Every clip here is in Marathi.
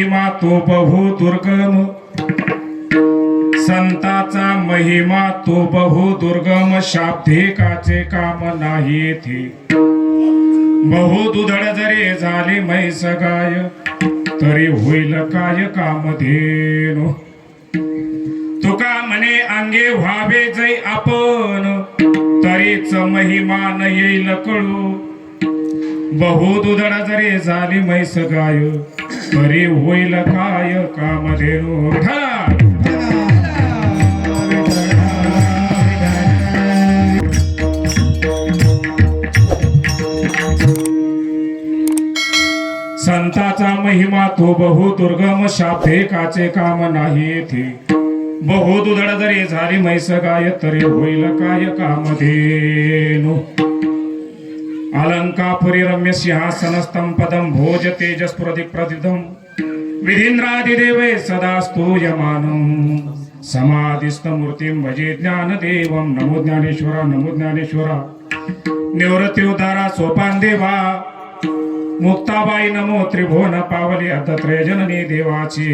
महिमा तो बहु दुर्गम, संताचा महिमा तो बहु दुर्गम, शाब्दिकाचे काम नाही येथे. बहु दुधड जरी झाले म्हैस गाय, तरी होईल काय कामधेनु. तुका म्हणे अंगे व्हावे जै आपण, तरीच महिमान येईल कळू. बहु दुधड जरी झाली म्हैस गाय, तरी होईल काय कामधेनु. संताचा महिमा तो बहु दुर्गम, शाब्दिकाचे काम नाही येथे. बहु दुधड जरी झाली म्हैस गाय, तरी होईल काय कामधेनु. अलंकापुरी रम्य सिंहासनस्थं पदं भोज तेजस्फुरदिक् प्रदिदं, विधीन्द्रादिदेवे सदा स्तूयमानं. समाधिस्थमूर्तिं भजे ज्ञानदेवं. नमो ज्ञानेश्वरा, नमो ज्ञानेश्वरा. निवृत्ती उद्धारा सोपान देवा, मुक्ताबाई नमो त्रिभुवन पावली दत्तात्रय जननी देवाची.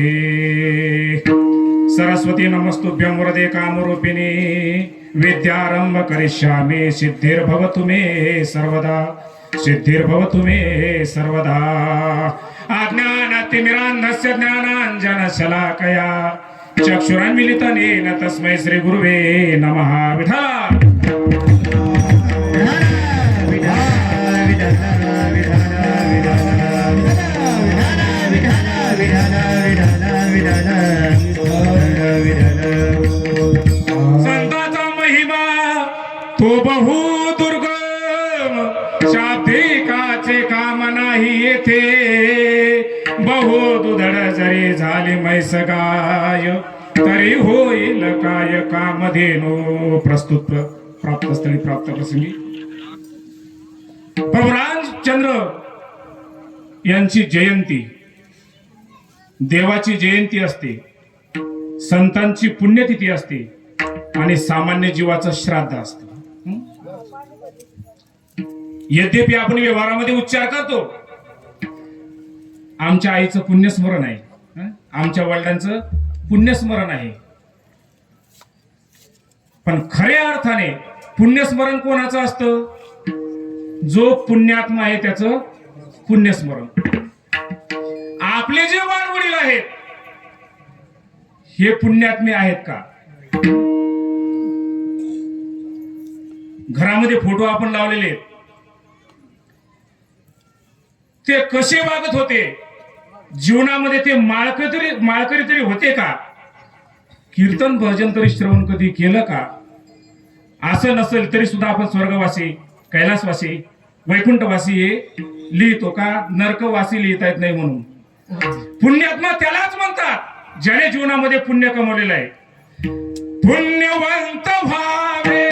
सरस्वती नमस्तुभ्यं वरदे कामरूपिणी, विद्यारंभ करिष्यामि सिद्धिर्भवतु मे सर्वदा, सिद्धिर्भवतु मे सर्वदा. अज्ञानतिमिरान्धस्य ज्ञानाञ्जनशलाकया, चक्षुरुन्मीलितं येन तस्मै श्री गुरुवे नमः. विठा संताचा महिमा तो बहु दुर्गम, शाब्दिकाचे काम नाही येथे. बहु दुधड जरी झाली म्हैस गाय, तरी होईल काय कामधेनु. प्रस्तुत प्राप्तस्थळी प्राप्त प्रसंगी प्रभू रामचंद्र यांची जयंती, देवाची जयंती असते, संतांची पुण्यतिथी असते आणि सामान्य जीवाचं श्राद्ध असतं. यद्यपि आपण व्यवहारामध्ये उच्चार करतो, आमच्या आईचं पुण्यस्मरण आहे, आमच्या वडिलांचं पुण्यस्मरण आहे, पण खऱ्या अर्थाने पुण्यस्मरण कोणाचं असतं? जो पुण्यात्मा आहे त्याचं पुण्यस्मरण. आपले जे वाडवडील आहेत हे पुण्यात्मे आहेत का? घरामध्ये फोटो आपण लावलेले, ते कसे वागत होते? जीवनामध्ये ते माळकरी तरी होते का? कीर्तन भजन तरी श्रवण कधी केलं का? असं नसेल तरी सुद्धा आपण स्वर्गवासी, कैलासवासी, वैकुंठवासी हे लिहितो का? नरकवासी लिहिता येत नाही म्हणून. पुण्यात्मा त्यालाच म्हणतात ज्याने जीवनामध्ये पुण्य कमवलेलं आहे. पुण्यवंत व्हावे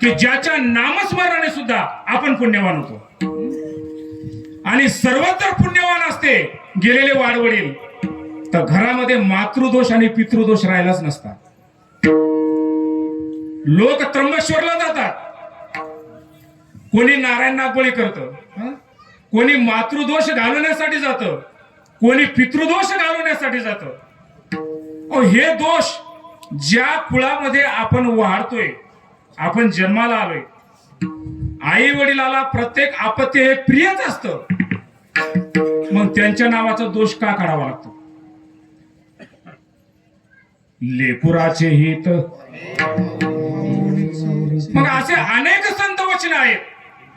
की ज्याच्या नामस्मरणाने सुद्धा आपण पुण्यवान होतो. आणि सर्वत्र पुण्यवान असते गेलेले वाडवडील, तर घरामध्ये मातृदोष आणि पितृदोष राहिलाच नसता. लोक त्र्यंबकेश्वरला जातात, कोणी नारायण नागबळी करतं, कोणी मातृदोष घालवण्यासाठी जातं, कोणी पितृदोष घालवण्यासाठी जातं. हे दोष ज्या कुळामध्ये आपण वाढतोय, आपण जन्माला आलोय, आई वडिलाला प्रत्येक आपत्ती हे प्रियच असतं. मग त्यांच्या नावाचा दोष का काढावा लागतो? लेकुराचे हित. मग असे अनेक संत वचन आहेत.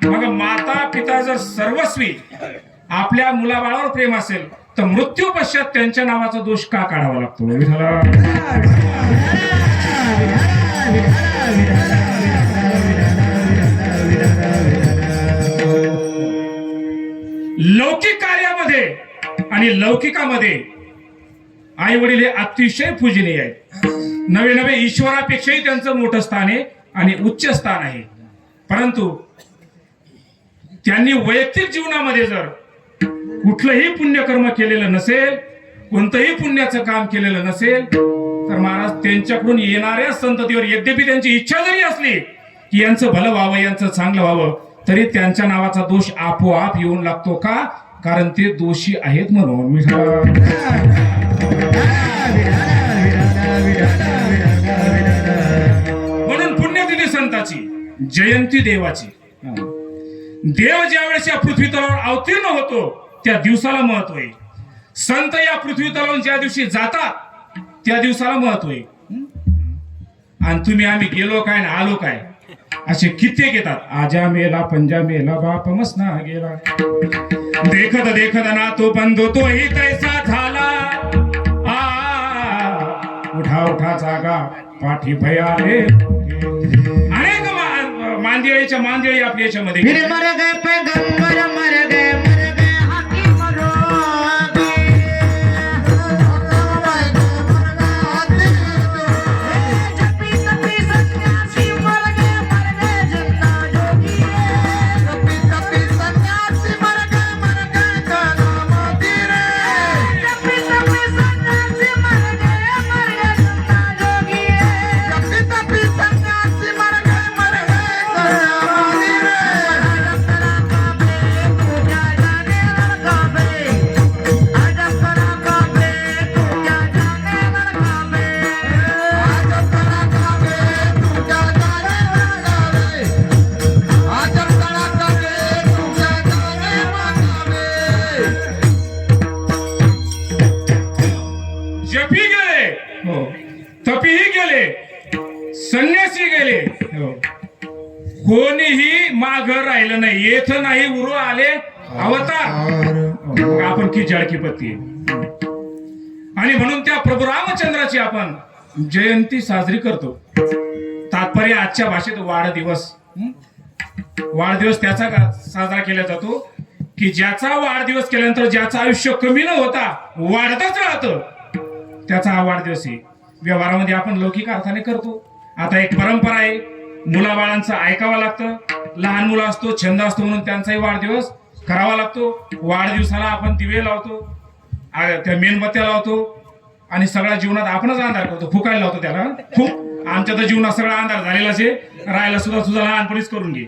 मग माता पिता जर सर्वस्वी आपल्या मुलाबाळावर प्रेम असेल तर मृत्यू पश्चात त्यांच्या नावाचा दोष का काढावा लागतो? लौकिक कार्यामध्ये आणि लौकिकामध्ये आई वडील हे अतिशय पूजनीय आहेत. नवे नवे ईश्वरापेक्षाही त्यांचं मोठं स्थान आहे आणि उच्च स्थान आहे. परंतु त्यांनी वैयक्तिक जीवनामध्ये जर कुठलंही पुण्यकर्म केलेलं नसेल, कोणतंही पुण्याचं काम केलेलं नसेल, तर महाराज त्यांच्याकडून येणाऱ्या संततीवर यद्यपि त्यांची इच्छा जरी असली की यांचं भलं व्हावं, यांचं चांगलं व्हावं, तरी त्यांच्या नावाचा दोष आपोआप येऊन लागतो. का? कारण ते दोषी आहेत म्हणून. म्हणून पुण्यतिथी संताची, जयंती देवाची. देव ज्या वेळेस या पृथ्वी तलावर अवतीर्ण होतो त्या दिवसाला महत्व आहे. संत या पृथ्वी तलावरून ज्या दिवशी जातात त्या दिवसाला महत्व आहे. आणि तुम्ही आम्ही गेलो काय ना आलो काय असे कित्येक येतात. आजा मेला पंजा मेला बाप मसना गेला, देखत देखत ना तो बंधू तोही तैसा झाला. उठा उठा जागा पाठी भयाले. अनेक मांदिळीच्या मांदिळी आपल्या याच्यामध्ये मर गए पैगंबर मर गए हाकीम जपी तपी सन्यासी मर गए जिंदा जोगी. जपी तपी सन्यासी मर गए काना मोती रे. जपी तपी सन्यासी मर गए जिंदा जोगी. जपी तपी सन्यासी मर गए जपी गेले, हो, तपीही गेले, संन्यासी गेले, हो, कोणीही माग राहिलं नाही. येथ नाही उरू आले अवतार. आपण की जळकी पत्ती. आणि म्हणून त्या प्रभू रामचंद्राची आपण जयंती साजरी करतो. तात्पर्य आजच्या भाषेत वाढदिवस. वाढदिवस त्याचा साजरा केला जातो की ज्याचा वाढदिवस केल्यानंतर ज्याचं आयुष्य कमी न होता वाढतच राहतं, त्याचा हा वाढदिवस आहे. व्यवहारामध्ये आपण लौकिक अर्थाने करतो. आता एक परंपरा आहे, मुलाबाळांचं ऐकावं लागतं. लहान मुलं असतो, छंद असतो म्हणून त्यांचाही वाढदिवस करावा लागतो. वाढदिवसाला आपण दिवे लावतो, त्या मेणबत्त्या लावतो आणि सगळ्या जीवनात आपणच अंधार करतो. फुकायला लावतो त्याला. फुक. आमच्या तर जीवनात सगळा अंधार झालेलाच आहे. राहायला सुद्धा तुझा लहानपणीच करून घे.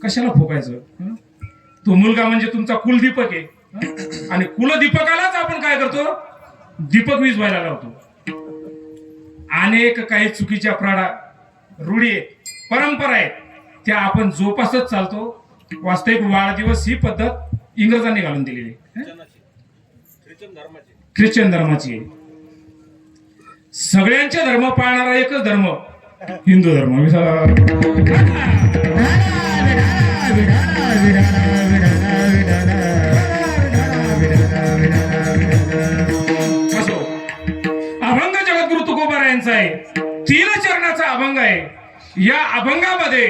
कशाला फुकायचं? तो मुलगा म्हणजे तुमचा कुलदीपक आहे. आणि कुलदीपकालाच आपण काय करतो? दीपक विझवायला लावतो. अनेक काही चुकीच्या प्रडा रूढी आहेत, परंपरा आहेत, त्या आपण जोपासत चालतो. वास्तविक वाढदिवस ही पद्धत इंग्रजांनी घालून दिलेली आहे, ख्रिश्चन धर्माची आहे. सगळ्यांचे धर्म पाळणारा एकच धर्म हिंदू धर्म. अभंग जगद्गुरु तुकोबारायांचा आहे. 3 चरणाचा अभंग आहे. या अभंगामध्ये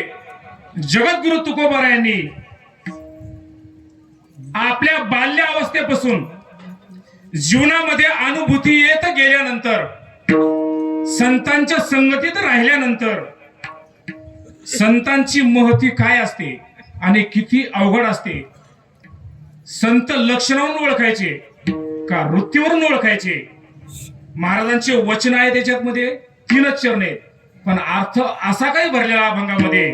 जगद्गुरु तुकोबारायांनी आपल्या बाल्य अवस्थेपासून जीवनामध्ये अनुभूती येत गेल्यानंतर, संतांच्या संगतीत राहिल्यानंतर संतांची महती काय असते आणि किती अवघड असते, संत लक्षणावरून ओळखायचे का वृत्तीवरून ओळखायचे. महाराजांचे वचन आहे त्याच्यामध्ये 3च चरण आहेत, पण अर्थ असा काही भरलेला अभंगामध्ये.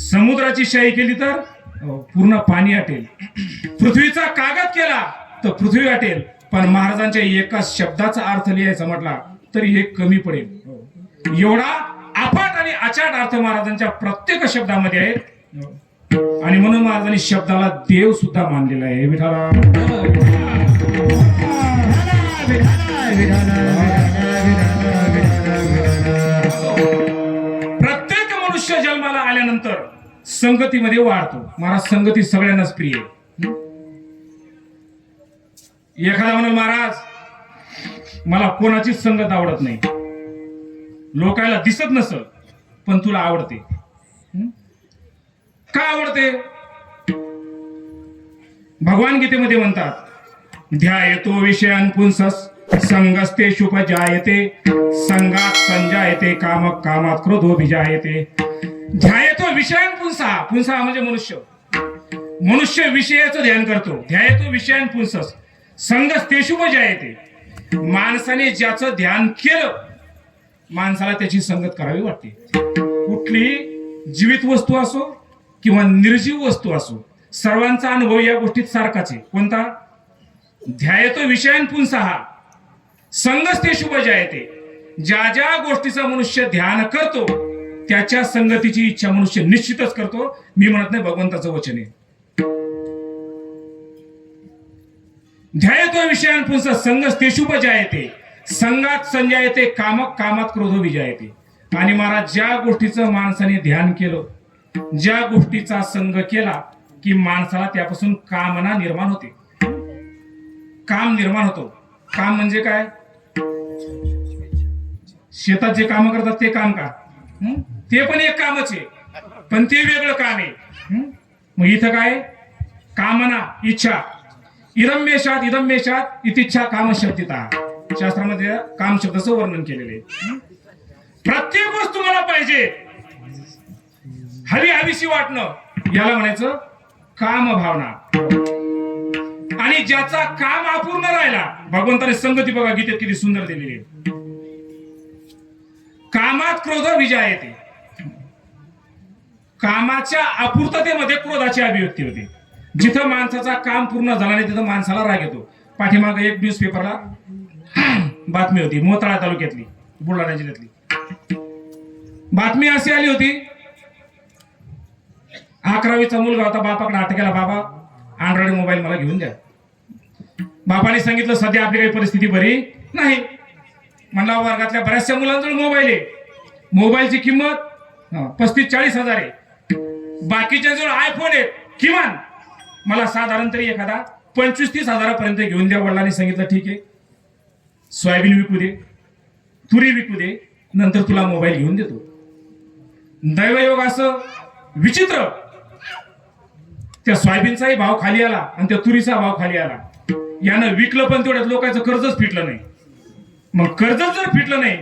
समुद्राची शाही केली तर पूर्ण पाणी आटेल, पृथ्वीचा कागद केला तर पृथ्वी आटेल, पण महाराजांच्या एका शब्दाचा अर्थ लिहायचा म्हटला तरी हे कमी पडेल. एवढा अफाट आणि अचाट अर्थ महाराजांच्या प्रत्येक शब्दामध्ये आहे. आणि म्हणून महाराजांनी शब्दाला देव सुद्धा मानलेला आहे. विठाला प्रत्येक मनुष्य जन्माला आल्यानंतर संगतीमध्ये वाढतो. महाराज संगती सगळ्यांनाच प्रिय आहे. एखादा म्हणाल महाराज मला कोणाचीच संगत आवडत नाही, लोकायला दिसत नसल पण तुला आवडते. का आवडते? भगवान गीतेमध्ये म्हणतात ध्यायतो विषयान् पुंसस् संगस्ते शुपजायते संगात संजायते काम कामात क्रोधोभिजायते. ध्यायतो विषयान् पुंसा, पुंसा म्हणजे मनुष्य. मनुष्य विषयाचं ध्यान करतो. ध्यायतो विषयान् पुंसस् संगस्ते शुपजायते. माणसाने ज्याचं ध्यान केलं माणसाला त्याची संगत करावी वाटते. कुठली जीवित वस्तू असो किंवा निर्जीव वस्तू असो, सर्वांचा अनुभव या गोष्टीत सारखाच आहे. कोणता? ध्यायतो विषयान् पुंसः संगस्ते शुपजायते. ज्या ज्या गोष्टीचं मनुष्य ध्यान करतो त्याच्या संगतीची इच्छा मनुष्य निश्चितच करतो. मी म्हणत नाही, भगवंताचं वचन आहे. ध्यायतो विषयान् पुंसः संगस्ते शुपजायते संगात संजायते काम कामात क्रोधो विजायते. आणि महाराज ज्या गोष्टीचं माणसाने ध्यान केलं, ज्या गोष्टीचा संग केला की माणसाला त्यापासून कामना निर्माण होते. काम निर्माण होतो. काम म्हणजे काय? शेतात जे काम करतात ते काम का? ते पण एक कामच आहे, पण ते वेगळं काम आहे. मग इथं काय? कामना, इच्छा. इदम्मेशात इतिच्छा काम शब्दिता. शास्त्रामध्ये काम शब्दाचं वर्णन केलेलं आहे. प्रत्येक वस्तू मला पाहिजे, हवी हवीशी वाटणं, याला म्हणायचं काम भावना. आणि ज्याचा काम अपूर्ण राहिला, भगवंताने संगती बघा गीतेत किती सुंदर दिलेली आहे. कामात क्रोध विजायते. कामाच्या अपूर्ततेमध्ये क्रोधाची अभिव्यक्ती होते. जिथं माणसाचा काम पूर्ण झाला नाही तिथं माणसाला राग येतो. पाठीमागे एक न्यूजपेपरला बातमी होती, मोताळा तालुक्यातली, बुलढाणा जिल्ह्यातली. बातमी अशी आली होती, 11वीचा मुलगा होता, बापाकडे हट्ट केला, बाबा अँड्रॉइड मोबाईल मला घेऊन द्या. बापाने सांगितलं सध्या आपली काही परिस्थिती बरी नाही. म्हणला वर्गातल्या बऱ्याचशा मुलांजवळ मोबाईल आहे, मोबाईलची किंमत 35-40 हजार आहे. बाकीच्या जवळ आयफोन आहे. किमान मला साधारण तरी एखादा 25-30 हजारापर्यंत घेऊन द्या. वडिलांनी सांगितलं ठीक आहे, सोयाबीन विकू दे, तुरी विकू दे, नंतर तुला मोबाईल घेऊन देतो. दैवयोग असं विचित्र, त्या सोयाबीनचाही भाव खाली आला आणि त्या तुरीचा भाव खाली आला. यानं विकलं पण तेवढ्यात लोकांचं कर्जच फिटलं नाही. मग कर्जच जर फिटलं नाही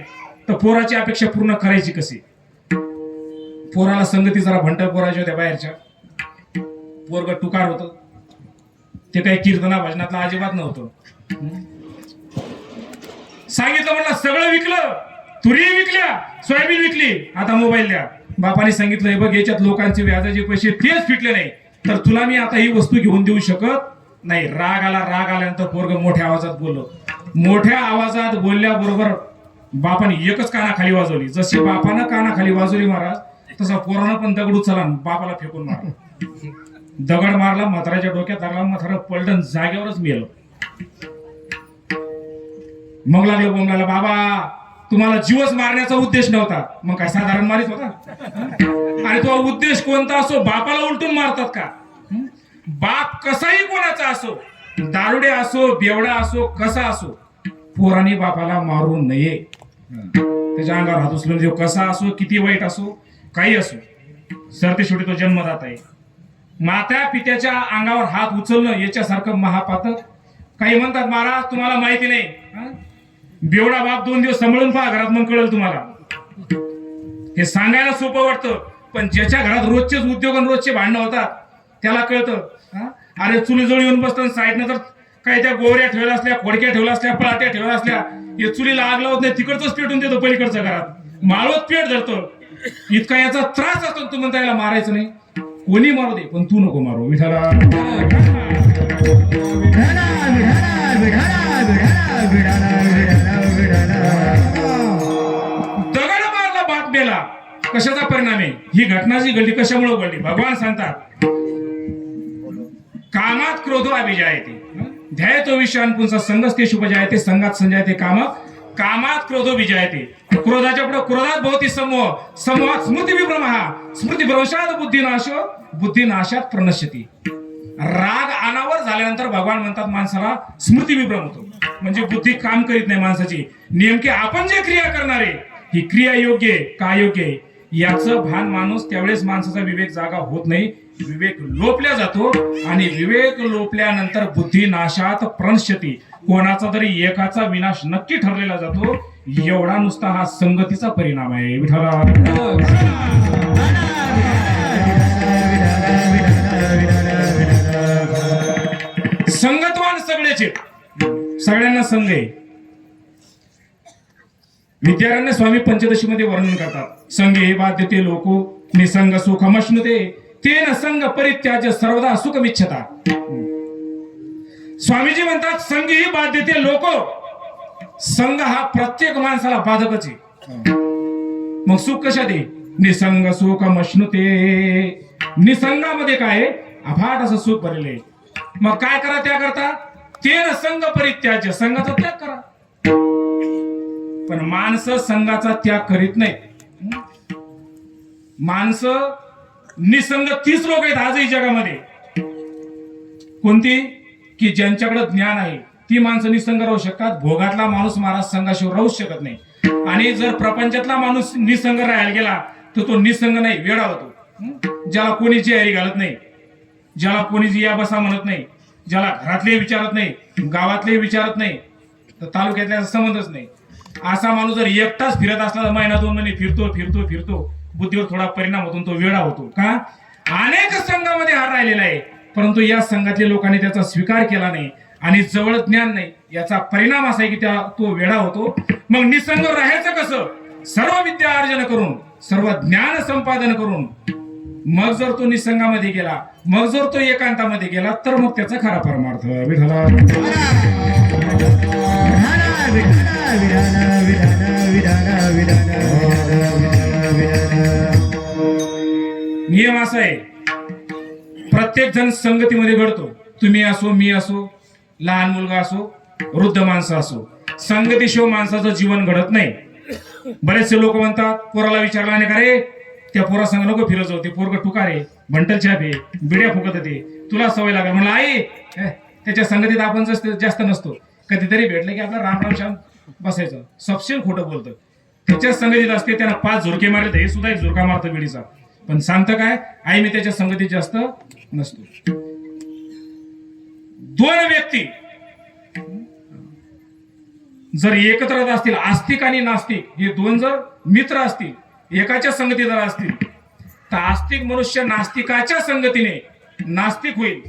तर पोराची अपेक्षा पूर्ण करायची कशी? पोराला संगती जरा भंटर पोराच्या होत्या बाहेरच्या. पोरग टुकार होतं, ते काही कीर्तना भजनातलं अजिबात नव्हतं. सांगितलं म्हणलं सगळं विकलं, तुरी विकल्या, सोयाबीन विकली, आता मोबाईल द्या. बापाने सांगितलं हे बघ याच्यात लोकांचे व्याजाचे पैसे तेच फिटले नाही तर तुला मी आता ही वस्तू घेऊन देऊ शकत नाही. राग आल्यानंतर पोरग मोठ्या आवाजात बोललो. मोठ्या आवाजात बोलल्याबरोबर बापाने एकच कानाखाली वाजवली. जशी बापानं कानाखाली वाजवली महाराज, तसा पोरानं पण दगड उचलला, बापाला फेकून मारला. दगड मारला, म्हाताऱ्याच्या डोक्यात लागला, म्हातारा पलटन जागेवरच मेलं. मग लागलं बोंबलाला, बाबा तुम्हाला जीवच मारण्याचा उद्देश नव्हता. मग काय साधारण मारित होता? आणि तो उद्देश कोणता असो, बापाला उलटून मारतात का? बाप कसाही कोणाचा असो, दारुडे असो, बेवडा असो, कसा असो, पोराने बापाला मारू नये. त्याच्या अंगावर हात उचलून देऊ, कसा असो, किती वाईट असो, काही असो, सरते शेवटी तो जन्मदात आहे. माता पित्याच्या अंगावर हात उचलणं याच्यासारखं महापातक. काही म्हणतात महाराज तुम्हाला माहिती नाही, बेवडा बाप 2 दिवस सांभाळून पहा घरात, मग कळेल तुम्हाला. हे सांगायला सोपं वाटतं, पण ज्याच्या घरात रोजचेच उद्योग आणि रोजचे भांडणं होतात त्याला कळतं. अरे चुलीजवळ येऊन बसताना साईडनं जर काही त्या गोवऱ्या ठेवल्या असल्या, खोडक्या ठेवल्या असल्या, पळाट्या ठेवल्या असल्या, हे चुलीला आग लावत नाही, तिकडचंच पेटून देतो पलीकडच्या घरात, माळवत पेट धरतो. इतका याचा त्रास असतो, तू म्हणता याला मारायचं नाही. कोणी मारू दे पण तू नको मारू. विठाला दगड मारला बाप मेला. कशाचा परिणाम आहे? ही घटना जी घडली कशामुळे घडली? भगवान सांगतात कामात क्रोधो अभिजायते ध्यायतो विषयान पुंसा संगस्ते शुभजायते संगात संजायते कामात क्रोधो विजायते क्रोधाच्या पुढे क्रोधात भवती समूह समूहात स्मृती विभ्रमः स्मृती भ्रंशात बुद्धिनाशात प्रणश्यती राग अनावर झाल्यानंतर भगवान म्हणतात माणसाला स्मृती विभ्रम होतो म्हणजे बुद्धी काम करीत नाही माणसाची नेमके आपण जे क्रिया करणारे ही क्रिया योग्य आहे का योग्य आहे याचं भान माणूस त्यावेळेस माणसाचा विवेक जागा होत नाही विवेक लोपल्या जातो आणि विवेक लोपल्यानंतर बुद्धी नाशात प्रणश्यती कोणाचा तरी एकाचा विनाश नक्की ठरलेला जातो एवढा नुसता हा संगतीचा परिणाम आहे विठ्ठला संगतवान सगळेचे सगळ्यांना संघ आहे विद्यारण्य स्वामी पंचदशी मध्ये वर्णन करतात संघे बाध्यते लोको निसंग सुखमश्नुते तेन संग परित्याज्य सर्वदा सुखमिच्छता स्वामीजी म्हणतात संघ ही बाध्यते लोको संघ हा प्रत्येक माणसाला बाधकच आहे मग सुख कशात आहे निसंग सुखमश्नुते निसंगामध्ये काय आहे अफाट असं सुख भरलेलं आहे मग काय करा त्याकरता तेन संघ परित्याज्य संघाचा त्याग करा पण माणसं संघाचा त्याग करीत नाही माणसं निसंग 30 लोक आहेत आजही जगामध्ये कोणती की ज्यांच्याकडे ज्ञान आहे ती माणसं निसंग राहू शकतात भोगातला माणूस महाराज संघाशिवाय राहूच शकत नाही आणि जर प्रपंचातला माणूस निसंग राहायला गेला तर तो निसंग नाही वेडा होतो ज्याला कोणी जेरी घालत नाही ज्याला कोणी या बसा म्हणत नाही ज्याला घरातले विचारत नाही गावातले विचारत नाही तर तालुक्यातल्या संबंधच नाही असा माणूस जर एकटाच फिरत असला तर महिना 2 महिने फिरतो बुद्धीवर थोडा परिणाम होतो तो वेडा होतो का अनेक संघामध्ये हार राहिलेला आहे परंतु या संघातल्या लोकांनी त्याचा स्वीकार केला नाही आणि जवळ ज्ञान नाही याचा परिणाम असा आहे की तो वेडा होतो मग निसंग राहायचं कसं सर्व विद्या अर्जन करून सर्व ज्ञान संपादन करून मग जर तो निसंगामध्ये गेला मग जर तो एकांतामध्ये गेला तर मग त्याचा खरा परमार्थ विठ्ठला नियम असा आहे प्रत्येक जण संगतीमध्ये घडतो तुम्ही असो मी असो लहान मुलगा असो वृद्ध माणसं असो संगतीशिवाय माणसाचं जीवन घडत नाही बरेचसे लोक म्हणतात पोराला विचारला आणि का रे त्या पोरा संग नको फिरत जाऊ ते पोरग टुकारे भंटल छाप आहे बिड्या फुकत ते तुला सवय लागेल म्हणलं आई त्याच्या संगतीत आपण जास्त नसतो कधीतरी भेटलं की आपला राम राम श्याम बसायचं सबसेल खोटं बोलतं त्याच्या संगतीत असते त्यांना 5 झुरके मारले हे सुद्धा एक झुरका मारतो बिडीचा पण सांगतं काय आई मी त्याच्या संगतीत जास्त नसतो 2 व्यक्ती जर एकत्र राहत असतील आस्तिक आणि नास्तिक हे 2 जर मित्र असतील एकाच्या संगतीत जर असतील तर आस्तिक मनुष्य नास्तिकाच्या संगतीने नास्तिक होईल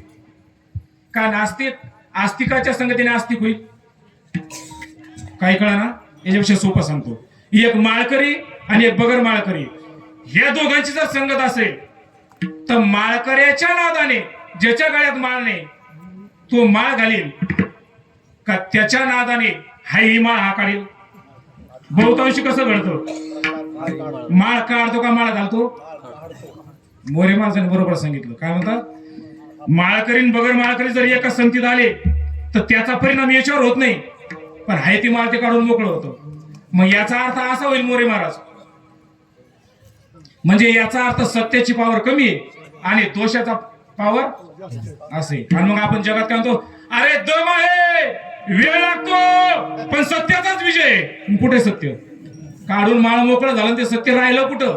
का नास्तिक आस्तिकाच्या संगतीने आस्तिक होईल काही कळा ना याच्यापेक्षा सोपं सांगतो एक माळकरी आणि एक बगर माळकरी या दोघांची जर संगत असेल तर माळकऱ्याच्या नादाने ज्याच्या गळ्यात माळ नाही तो माळ घालील का त्याच्या नादाने ही माळ हा काढील बहुतांशी कसं घडतं माळ काढतो का माळ घालतो मोरे महाराजांनी बरोबर सांगितलं काय म्हणतात माळकरी बगर माळकरी जर एका संगतीत आले तर त्याचा परिणाम याच्यावर होत नाही पण हाय ती माळ ते काढून मोकळं होतं मग याचा अर्थ असा होईल मोरे महाराज म्हणजे याचा अर्थ सत्याची पावर कमी आहे आणि दोषाचा पावर असे आणि मग आपण जगात काय म्हणतो अरे दम आहे वेळ लागतो पण सत्याचाच विजय कुठे सत्य काढून माळ मोकळं झालं ते सत्य राहिलं कुठं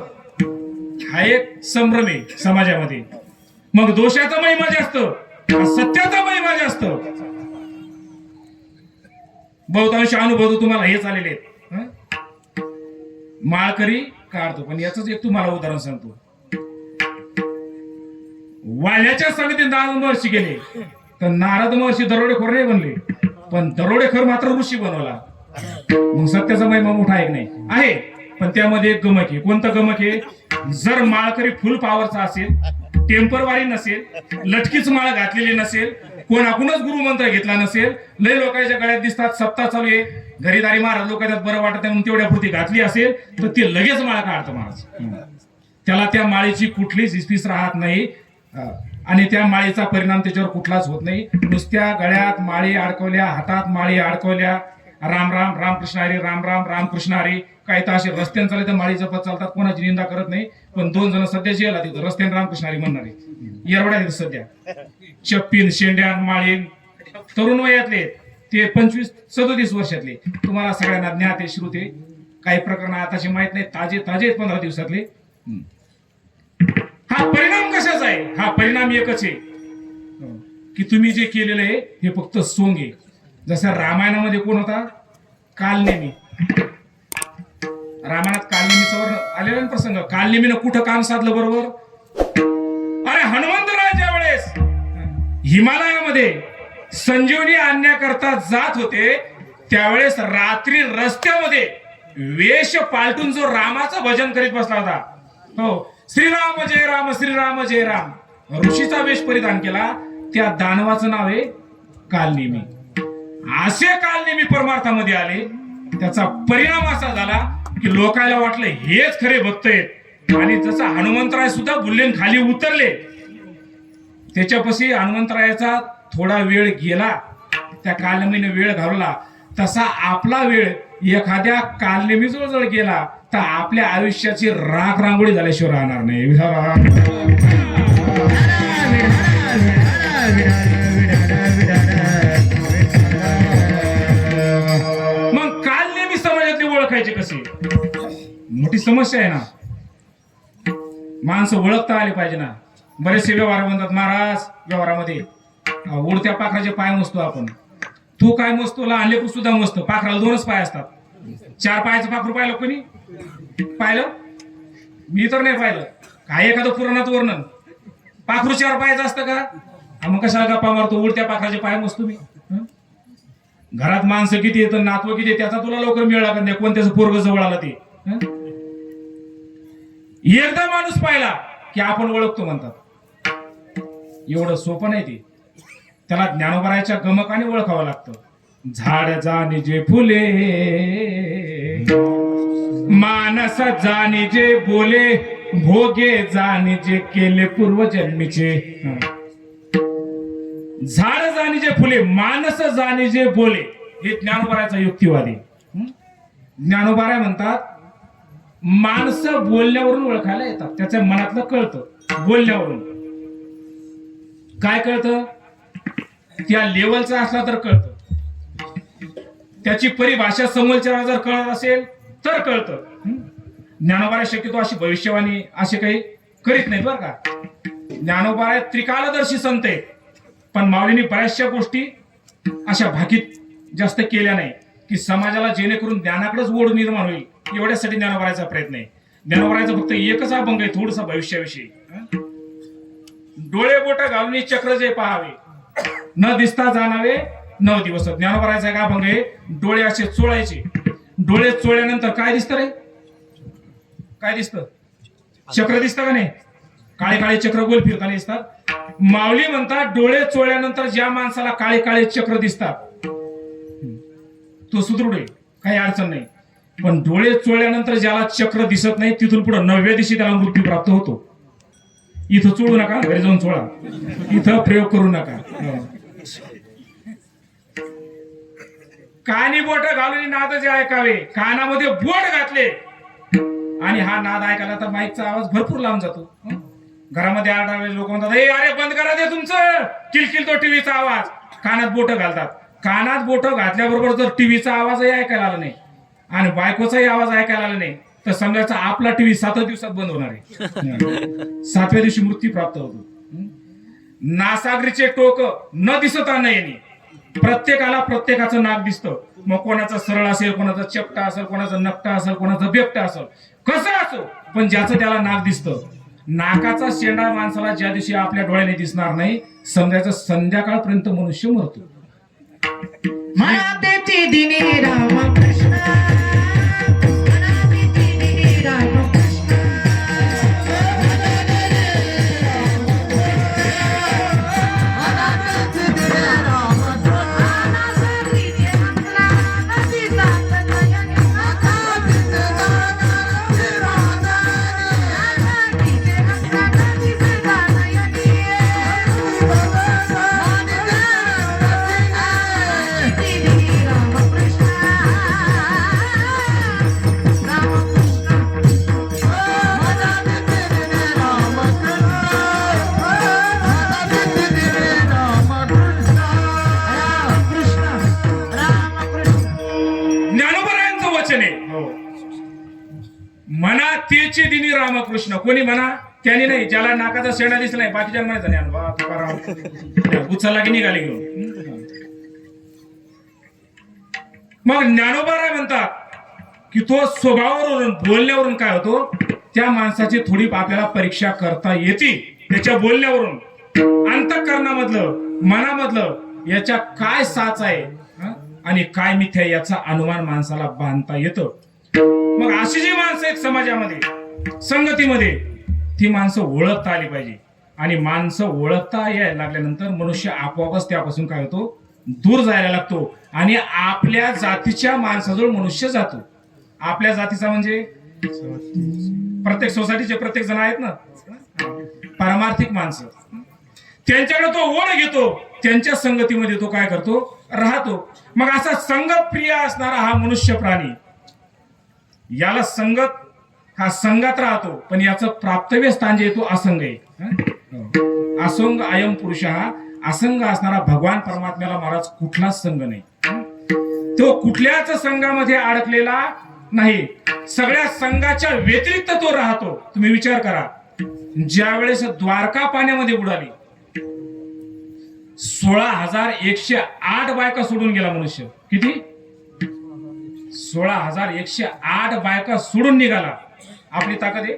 हा एक संभ्रम आहे समाजामध्ये मग दोषाचा महिमा जास्त सत्याचा महिमा जास्त बहुतांश अनुभव तुम्हाला हेच आलेले आहेत माळकरी काढतो पण याच एक तुम्हाला उदाहरण सांगतो वाल्याच्या संगतीत नारद महर्षी गेले तर नारद महर्षी दरोडेखोर नाही बनले पण दरोडेखोर मात्र ऋषी बनवला मग सत्याचा महिमा मोठा आहे नाही आहे पण त्यामध्ये एक गमक आहे कोणतं गमक आहे जर माळकरी फुल पॉवरचा असेल टेम्परवारी नसेल लटकीच माळ घातलेली नसेल कोणाकूनच गुरुमंत्र घेतला नसेल लय लोकांच्या गळ्यात दिसतात सप्ताह चालू आहे घरीदारी महाराज लोक बरं वाटत म्हणून तेवढ्या पुरती घातली असेल तर ते लगेच माळ काढतं महाराज त्याला त्या माळेची कुठलीच इस्तीस राहत नाही आणि त्या माळीचा परिणाम त्याच्यावर कुठलाच होत नाही. नुसत्या गळ्यात माळी अडकवल्या, हातात माळी अडकवल्या, राम राम रामकृष्ण हरी, राम राम रामकृष्ण हरी. काही तर असे रस्त्याने चालले तर माळी जपत चालतात, कोणाची निंदा करत नाही. पण 2 जण सध्या जेला तिथं रस्त्याने रामकृष्ण हरी म्हणणारे येरवड्या तिथं सध्या. चप्पीन शेंड्या माळीन तरुण वयातले ते 25-37 वर्षातले. तुम्हाला सगळ्यांना ज्ञात आहे, श्रुते. काही प्रकरण आताचे माहित नाही, ताजे ताजे 15 दिवसातले. हा परिणाम कशाचा आहे? हा परिणाम एकच आहे की तुम्ही जे केलेलं आहे हे फक्त सोंग आहे. जसं रामायणामध्ये कोण होता? कालनेमी. रामायणात कालनेमीचा आलेला प्रसंग. कालनेमीनं कुठं काम साधलं बरोबर? अरे हनुमंतराय ज्या वेळेस हिमालयामध्ये संजीवनी आणण्याकरता जात होते त्यावेळेस रात्री रस्त्यामध्ये वेश पालटून जो रामाचं भजन करीत बसला होता, हो, श्रीराम जय राम, श्रीराम जय राम, ऋषीचा वेश परिधान केला, त्या दानवाचं नाव आहे कालनेमी. असे कालनेमी परमार्थामध्ये आले. त्याचा परिणाम असा झाला की लोकांना वाटलं हेच खरे भक्त आहेत. आणि जसं हनुमंतराय सुद्धा बुल्लेन खाली उतरले, त्याच्यापाशी हनुमंतरायाचा थोडा वेळ गेला, त्या कालनेमीने वेळ घालवला. तसा आपला वेळ एखाद्या कालनेमी जवळ गेला तर आपल्या आयुष्याची राख रांगोळी झाल्याशिवाय राहणार नाही. मग कालनेमी समाजातली ओळखायची कशी? मोठी समस्या आहे ना. माणसं ओळखता आली पाहिजे ना. बरेचसे व्यवहार म्हणतात, महाराज व्यवहारामध्ये उडत्या पाखराचे पाय मोजतो आपण. तू काय मोजतो? लहान लेकरू सुद्धा मोजतो. पाखराला 2च पाय असतात. 4 पायाचं पाखरू पाहिलं कोणी? पाहिलं? मी तर नाही पाहिलं. काय एखादं पुराणात वर्णन पाखरू 4 पायाचं असतं का? मग कशाला गप्पा मारतो? उडत्या पाखराचे पाय मोजतो मी. घरात माणसं किती येतं, नातवं किती, त्याचा तुला लवकर मिळ लागत नाही. कोणत्याच पोरग जवळ आलं ते. एकदा माणूस पाहिला की आपण ओळखतो म्हणतात. एवढं सोपं नाही ते. त्याला ज्ञानोबरायच्या गमकाने ओळखावं लागतं. झाड जाणे जे फुले, मानस जाणे जे बोले, भोगे जाणे जे केले पूर्वजन्मीचे. झाड जाणे जे फुले, मानस जाणे जे बोले, हे ज्ञानोबरायचा युक्तिवादी. ज्ञानोबराय म्हणतात माणसं बोलण्यावरून ओळखायला येतात. त्याच्या मनातलं कळतं बोलण्यावरून. काय कळतं? त्या लेवलचा असला तर कळतं. त्याची परिभाषा समोरच्याला जर कळत असेल तर कळतं. ज्ञानोबराय शक्यतो अशी भविष्यवाणी असे काही करीत नाही बरं का. ज्ञानोबराय त्रिकालदर्शी संत आहेत, पण माऊलींनी बऱ्याचशा गोष्टी अशा भाकीत जास्त केल्या नाही की समाजाला जेणेकरून ज्ञानाकडेच ओढ निर्माण होईल, एवढ्यासाठी ज्ञानोबरायचा प्रयत्न आहे. ज्ञानोबरायचा फक्त एकच अभंग आहे, थोडसा भविष्याविषयी. डोळे बोट घालून चक्र जे पहावे, न दिसता जाणावे 9 दिवस. ज्ञानोबरायचा का अभंग आहे. डोळे असे चोळायचे. डोळे चोळल्यानंतर काय दिसतं रे? काय दिसतं? चक्र दिसतं का नाही? काळे काळे चक्र गोल फिरताना दिसतात. माऊली म्हणतात डोळे चोळल्यानंतर ज्या माणसाला काळे काळे चक्र दिसतात तो सुदृढ आहे, काही अडचण नाही. पण डोळे चोळल्यानंतर ज्याला चक्र दिसत नाही तिथून पुढे 9व्या दिवशी त्याला मृत्यू प्राप्त होतो. इथं चोळू नका, घरी जाऊन चोळा. इथं प्रयोग करू नका. कानी बोट घालून नाद जे ऐकावे, कानामध्ये बोट घातले आणि हा नाद ऐकायला तर माईकचा आवाज भरपूर लांब जातो. घरामध्ये आढळले लोक म्हणतात अरे बंद करा दे तुमचं किलकिल तो टीव्हीचा आवाज. कानात बोट घालतात. कानात बोट घातल्याबरोबर जर टीव्हीचा आवाजही ऐकायला आला नाही आणि बायकोचाही आवाज ऐकायला आला नाही तर समजायचा आपला टीव्ही 7 दिवसात बंद होणार आहे. 7व्या दिवशी मृत्यू प्राप्त होतो. नासागरीचे टोक न दिसता न येणे. प्रत्येकाला प्रत्येकाचं नाक दिसतं. मग कोणाचं सरळ असेल, कोणाचं चपटा असेल, कोणाचं नकटा असेल, कोणाचं बेपटा असेल, कसं असो, पण ज्याचं त्याला नाक दिसतं. नाकाचा शेंडा माणसाला ज्या दिवशी आपल्या डोळ्याने दिसणार नाही समजायचं संध्याकाळपर्यंत मनुष्य मरतो. मनातेची दिनी रामकृष्ण, मनातेची दिनी रामकृष्ण, मनातेची दिनी रामकृष्ण, अनासरीचे अंतरा नदी जात नयन, अनासरीचे अंतरा नदी जात नयन, तेचे दिनी रामकृष्ण. कोणी म्हणा त्याने नाही, ज्याला नाकाचा शेणा दिसला नाही बाकीच्या म्हणायचं ज्ञानोबा तुकाराम उचलला की निघाले घेऊन. मग ज्ञानोबा म्हणतात की तो स्वभावावरून बोलण्यावरून काय होतो, त्या माणसाची थोडी आपल्याला परीक्षा करता येते. त्याच्या बोलण्यावरून अंतःकरणामधलं मनामधलं याच्या काय साच आहे आणि काय मिथ्या याचा अनुमान माणसाला बांधता येतं. मग अशी जी माणसं आहेत समाजामध्ये संगतीमध्ये, ती माणसं ओळखता आली पाहिजे. आणि माणसं ओळखता यायला लागल्यानंतर मनुष्य आपोआपच त्यापासून काय होतो, दूर जायला लागतो आणि आपल्या जातीच्या माणसाजवळ मनुष्य जातो. आपल्या जातीचा म्हणजे प्रत्येक सोसायटीचे प्रत्येक जण आहेत ना, पारमार्थिक माणसं, त्यांच्याकडे तो ओढ घेतो, त्यांच्या संगतीमध्ये तो काय करतो, राहतो. मग असा संगत प्रिय असणारा हा मनुष्य प्राणी, याला संगत हा संघात राहतो, पण याचं प्राप्तव्य स्थान जे तो असंग आहे. असंग अयम पुरुष, हा असंग असणारा भगवान परमात्म्याला महाराज कुठलाच संघ नाही. तो कुठल्याच संघामध्ये अडकलेला नाही, सगळ्या संघाच्या व्यतिरिक्त तो राहतो. तुम्ही विचार करा, ज्या वेळेस द्वारका पाण्यामध्ये बुडाली, 16,108 बायका सोडून गेला मनुष्य. किती? 16,108 बायका सोडून निघाला. आपली ताकद आहे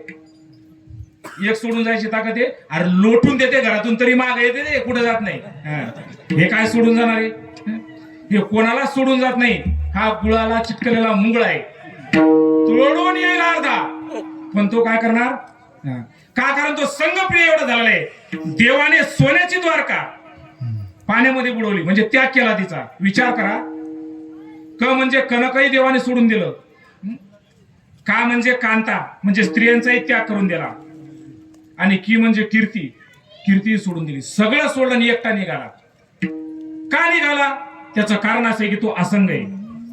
एक सोडून जायची ताकद आहे. अरे लोटून देते घरातून तरी माग येते ते, कुठे जात नाही. हे काय सोडून जाणार आहे? हे कोणाला सोडून जात नाही. हा गुळाला चिटकलेला मुंगळा आहे, तोडून येईल अर्धा, पण तो काय करणार का? कारण तो संघप्रिय एवढा झालेला आहे. देवाने सोन्याची द्वारका पाण्यामध्ये बुडवली, म्हणजे त्याग केला तिचा. विचार करा, क म्हणजे कनकही देवाने सोडून दिलं, का म्हणजे कांता म्हणजे स्त्रियांचाही त्याग करून दिला, आणि की म्हणजे कीर्ती सोडून दिली. सगळं सोडलं आणि एकटा निघाला. का निघाला? त्याचं कारण असं आहे की तो असंग आहे.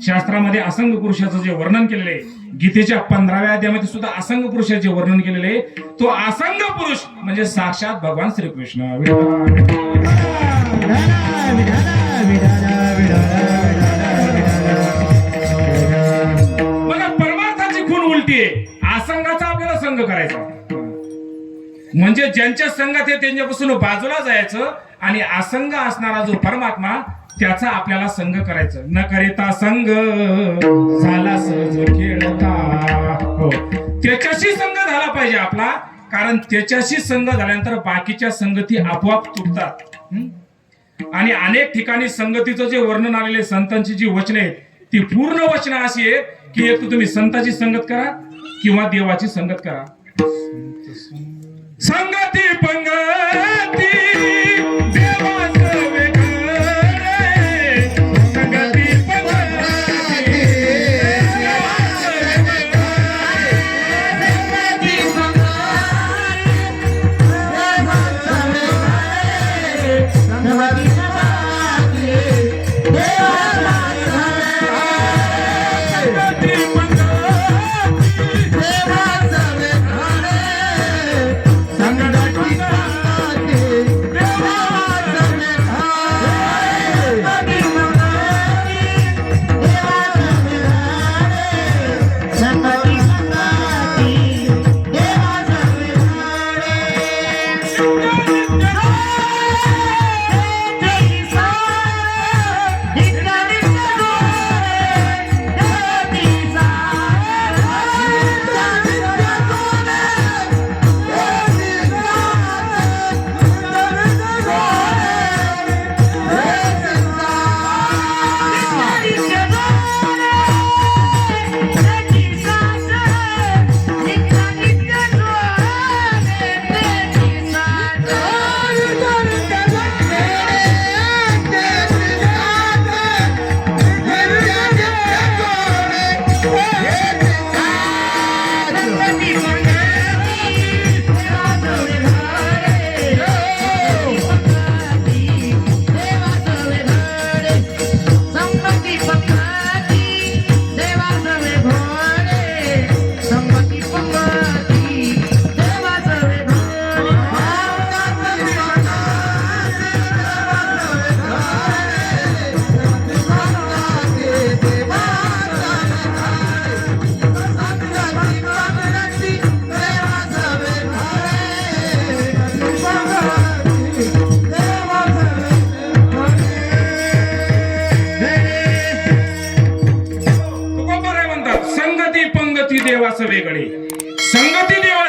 शास्त्रामध्ये असंग पुरुषाचं जे वर्णन केलेलं आहे, गीतेच्या 15व्या अध्यायामध्ये सुद्धा असंग पुरुषाचे वर्णन केलेले आहे. तो असंग पुरुष म्हणजे साक्षात भगवान श्रीकृष्ण. बघा, परमार्थाची खूण उलटी आहे. असंगाचा आपल्याला संघ करायचा, म्हणजे ज्यांच्या संघात आहे त्यांच्यापासून बाजूला जायचं, आणि असंग असणारा जो परमात्मा त्याचा आपल्याला संघ करायचं. न करिता संघ झाला सहज खेळता. हो, त्याच्याशी संघ झाला पाहिजे आपला, कारण त्याच्याशी संघ झाल्यानंतर बाकीच्या संगती आपोआप तुटतात. आणि अनेक ठिकाणी संगतीचं जे वर्णन आलेले संतांची जी वचने आहेत, ती पूर्ण वचनं अशी आहेत की एक तर तुम्ही संताची संगत करा किंवा देवाची संगत करा. संगती पंगती देवाचं वेगळे, संगती पंगती देवाचं वेगळे.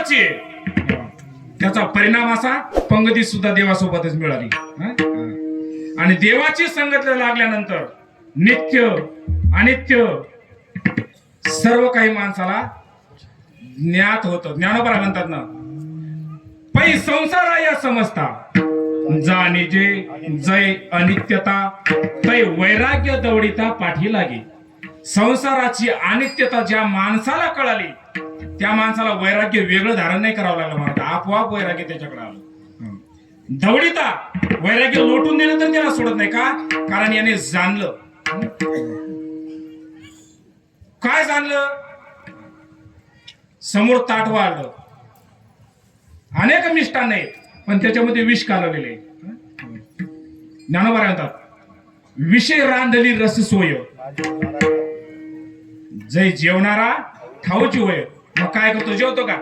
देवाची आहे. त्याचा परिणाम असा पंगती सुद्धा देवासोबतच मिळाली. आणि देवाची संगत लागल्यानंतर नित्य अनित्य सर्व काही माणसाला ज्ञात होतं. ज्ञानोबा म्हणतात ना, पै संसार या समजता जाणे जे जय अनित्यता तै वैराग्य दौडिता पाठी लागे. संसाराची अनित्यता ज्या माणसाला कळाली त्या माणसाला वैराग्य वेगळं धारण नाही करावं लागलं. मला आपोआप वैराग्य त्याच्याकडे आलं. दौडिता वैराग्य लोटून दिलं तर त्याला सोडत नाही का, कारण याने जाणलं. काय जाणलं? समोर ताट वाढलं, अनेक मिष्टान आहेत पण त्याच्यामध्ये विष कालवलेले. ज्ञानोबा म्हणतात, विषय रांधली रस सोय जय जेवणारा ठाऊची होय. मग काय करतो? जेवतो का?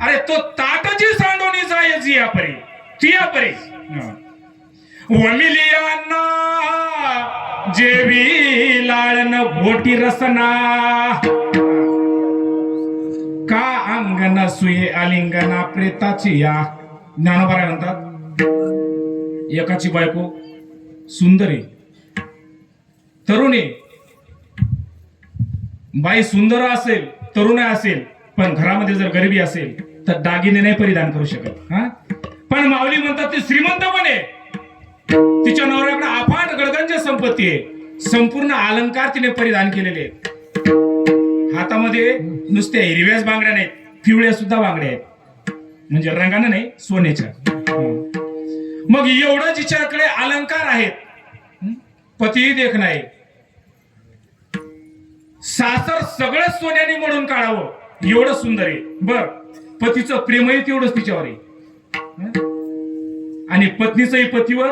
अरे तो ताटाची सांडोनी जाय जिया परी तिया परी वमिलियांना जेवी लाळन भोटी रसना का अंगण सुये आलिंगना प्रेताची या. ज्ञानोबा म्हणतात, एकाची बायको सुंदर आहे, तरुण आहे. बाई सुंदर असेल, तरुण असेल, पण घरामध्ये जर गरिबी असेल तर दागिने नाही परिधान करू शकत. पण माऊली म्हणतात ती श्रीमंत पण आहे, तिच्या नवऱ्याकडे अफाट गडगंज संपत्ती आहे, संपूर्ण अलंकार तिने परिधान केलेले आहेत. हातामध्ये नुसत्या हिरव्याच बांगड्या नाहीत, पिवळ्या सुद्धा बांगड्या आहेत, म्हणजे रंगाने नाही, सोन्याच्या. मग एवढं जिच्याकडे अलंकार आहेत, पतीही देख नाही, सासर सगळं सोन्याने म्हणून काढावं एवढं सुंदर आहे. बर, पतीचं प्रेमही तेवढंच तिच्यावर आहे आणि पत्नीचंही पतीवर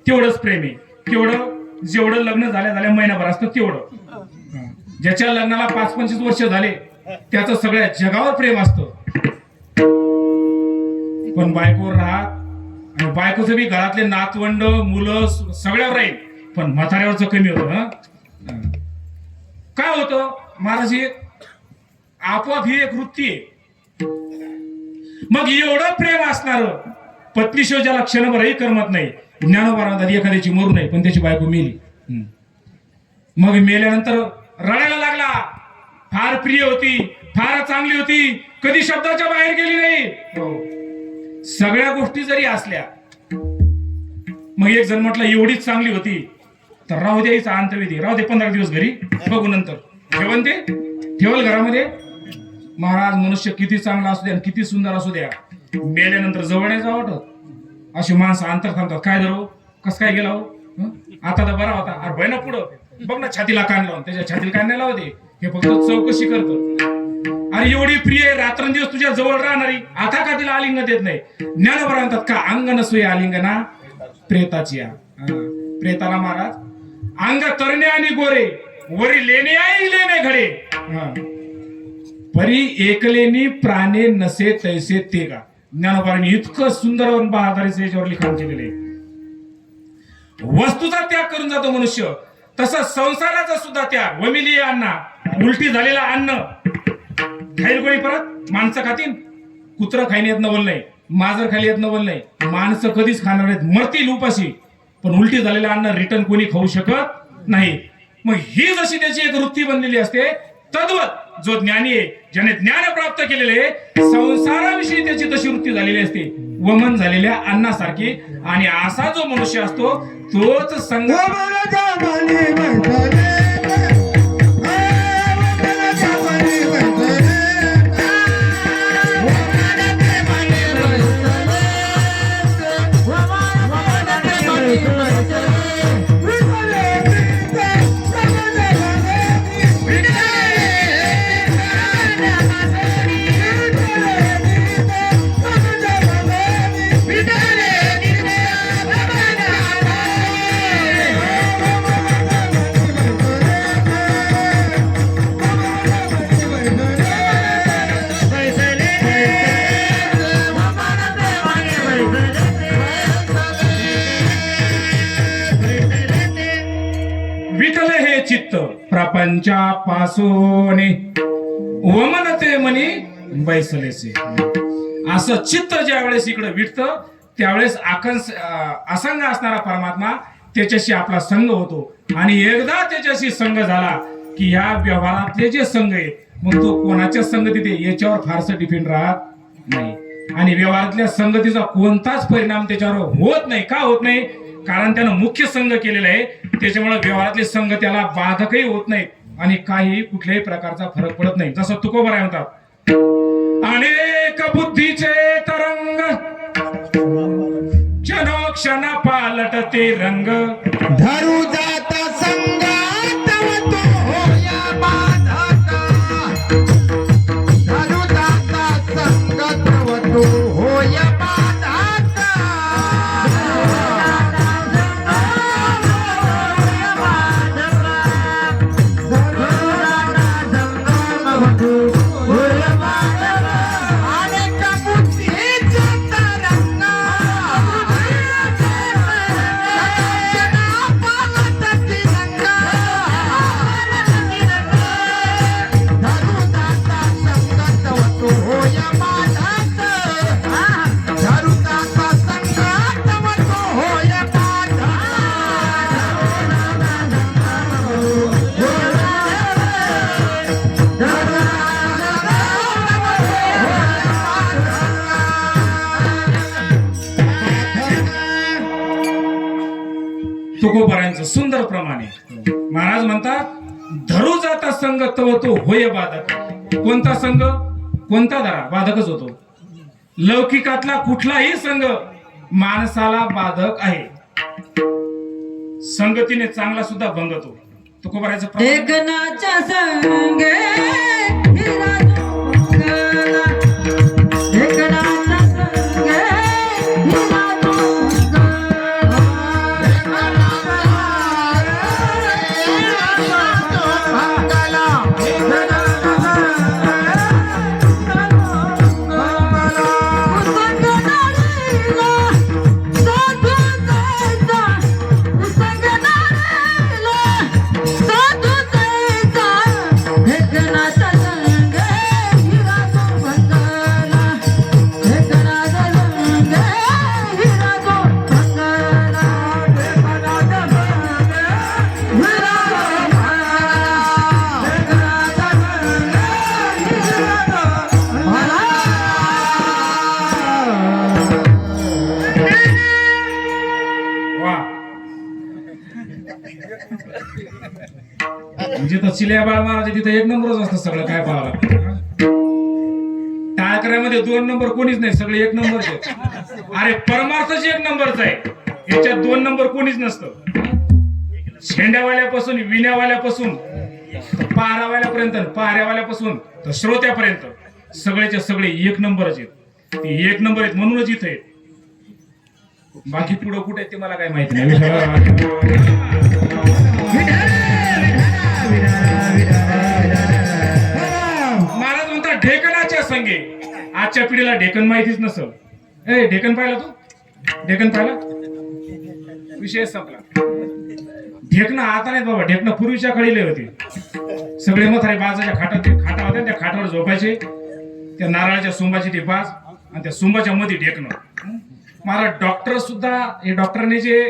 तेवढंच प्रेम आहे. केवढं? जेवढं लग्न झाल्या महिनाभर असतं तेवढं. ज्याच्या लग्नाला 5-25 वर्ष झाले त्याचं सगळ्या जगावर प्रेम असतं. पण बायकोवर राहत आणि बायकोचं बी घरातले नातवंड मुलं सगळ्यावर राहील, पण म्हाताऱ्यावरच कमी होतं. काय होतं महाराज? आपोआप ही एक वृत्ती आहे. मग एवढं प्रेम असणार पत्नीशिवाय ज्याला क्षणभरही करमत नाही. ज्ञानोबा म्हणतात, एखाद्याची मरू नाही पण त्याची बायको मेली. मग मेल्यानंतर रडायला लागला. फार प्रिय होती, फार चांगली होती, कधी शब्दाच्या बाहेर गेली नाही. सगळ्या गोष्टी जरी असल्या, मग एक जण म्हटलं एवढीच चांगली होती तर राहू द्यायचा अंतविधी, राहू दे 15 दिवस घरी, बघू नंतर. ठेवण ते ठेवल घरामध्ये. महाराज, मनुष्य किती चांगला असू द्या, किती सुंदर असू द्या, मेल्यानंतर जवळ नाही जावं वाटत. अशी माणसं अंतर थांबतात. काय धरो, कस काय गेला हो, आता तर बरा होता. अरे बहिणा पुढं बघ ना, छातीला कान लावून, त्याच्या छातीला कान नाही लावते, हे फक्त चौकशी करतो. अरे एवढी प्रिय रात्रंदिवस तुझ्या जवळ राहणारी, आता का तिला आलिंगन देत नाही? ज्ञानोबा म्हणतात, का अंगण सोय आलिंगना प्रेताची या. प्रेताला महाराज अंग तरणे आणि गोरे वरी लेणे आई लेणे घडे परी एकलेनी प्राणे नसे तैसे ते का. ज्ञानोबाने इतकं सुंदर बहादरीचं याच्यावर लिखाण केलेले. वस्तूचा त्याग करून जातो मनुष्य, तसं संसाराचा सुद्धा त्याग. वमिली अन्न, उलटी झालेला अन्न खाईल कोणी परत? माणसं खातील? कुत्र खाईन येत नवल नाही, माजर खाली येत नवल नाही, माणसं कधीच खाणार नाहीत, मरतील उपाशी. पण उलटी झालेलं अन्न रिटर्न कोणी खाऊ शकत नाही. मग ही जशी त्याची एक वृत्ती बनलेली असते, तद्वत जो ज्ञानी आहे, ज्याने ज्ञान प्राप्त केलेले, संसाराविषयी त्याची तशी वृत्ती झालेली असते, वमन झालेल्या अन्नासारखी. आणि असा जो मनुष्य असतो तोच संघ चित्त प्रपंचापासून वमनते मनी बैसलेसे. असं चित्त ज्या वेळेस इकडे विटतं त्यावेळेस असंग असणारा परमात्मा त्याच्याशी आपला संघ होतो. आणि एकदा त्याच्याशी संघ झाला की ह्या व्यवहारातले जे संघ आहेत मग तो कोणाच्या संगतीत याच्यावर फारसं डिपेंड राहत नाही. आणि व्यवहारातल्या संगतीचा कोणताच परिणाम त्याच्यावर होत नाही. का होत नाही? कारण त्यानं मुख्य संघ केलेला आहे. त्याच्यामुळे व्यवहारातले संघ त्याला बाधकही होत नाहीत आणि काही कुठल्याही प्रकारचा फरक पडत नाही. जसं तुकोबराय म्हणतात, अनेक बुद्धीचे तरंग क्षणोक्षण पालटते रंग. धरू जात संगात व तो होया बाधक. धरू जात संगत व तो होया बाधक. अनेक बुद्धीचे तरंग पालटते रंग. धरू जात संगत व तो होया बाधक. धरू जात संगत व तो होया तुकोबरायांचं सुंदर प्रमाणे महाराज म्हणतात, धरू जाता संघ तव तो होय बाधक. कोणता संघ? कोणता धरा? बाधकच होतो. लौकिकातला कुठलाही संघ माणसाला बाधक आहे. संगतीने चांगला सुद्धा भंगतो. तुकोबरायांचं प्रमाण एकनाच्या संगे हिरा जोंगला. एकनाच्या संगे हिरा जोंगला. उसंगनारीला साधू जायचा. उसंगनारीला साधू जायचा. एकनाच्या संगे हिरा जोंगला. एकनाच्या संगे हिरा जोंगला. एकनाच्या संगे हिरा वा. जिथं चिल्या बाळ महाराज तिथं एक नंबरच असतं सगळं काय पाहावं लागतं. टाळकऱ्यामध्ये 2 नंबर कोणीच नाही, सगळे 1 नंबरच आहेत. अरे परमार्थच 1 नंबरच आहे. याच्यात 2 नंबर कोणीच नसतं. झेंड्यावाल्यापासून विण्यावाल्यापासून पारावाल्यापर्यंत, पाऱ्यावाल्यापासून तर श्रोत्यापर्यंत सगळेच्या सगळे 1 नंबरच आहेत. ते 1 नंबर आहेत म्हणूनच इथं आहेत. बाकी पुढं कुठे आहेत ते मला काय माहिती नाही. महाराज म्हणतात ढेकणाच्या संगे. आजच्या पिढीला ढेकण माहितीच नसल. ए ढेकण पाहिला तू? ढेकण पाहिला? विषय संपला. ढेकणं आता नाहीत बाबा. ढेकणं पूर्वीच्या काळी लय होते. सगळे म्हातारे बाजाच्या खाटा होत्या, त्या खाटावर झोपायचे. त्या नारळाच्या सुंबाची ती बाज आणि त्या सुंबाच्या मध्ये ढेकणं. मला डॉक्टर सुद्धा हे डॉक्टरने जे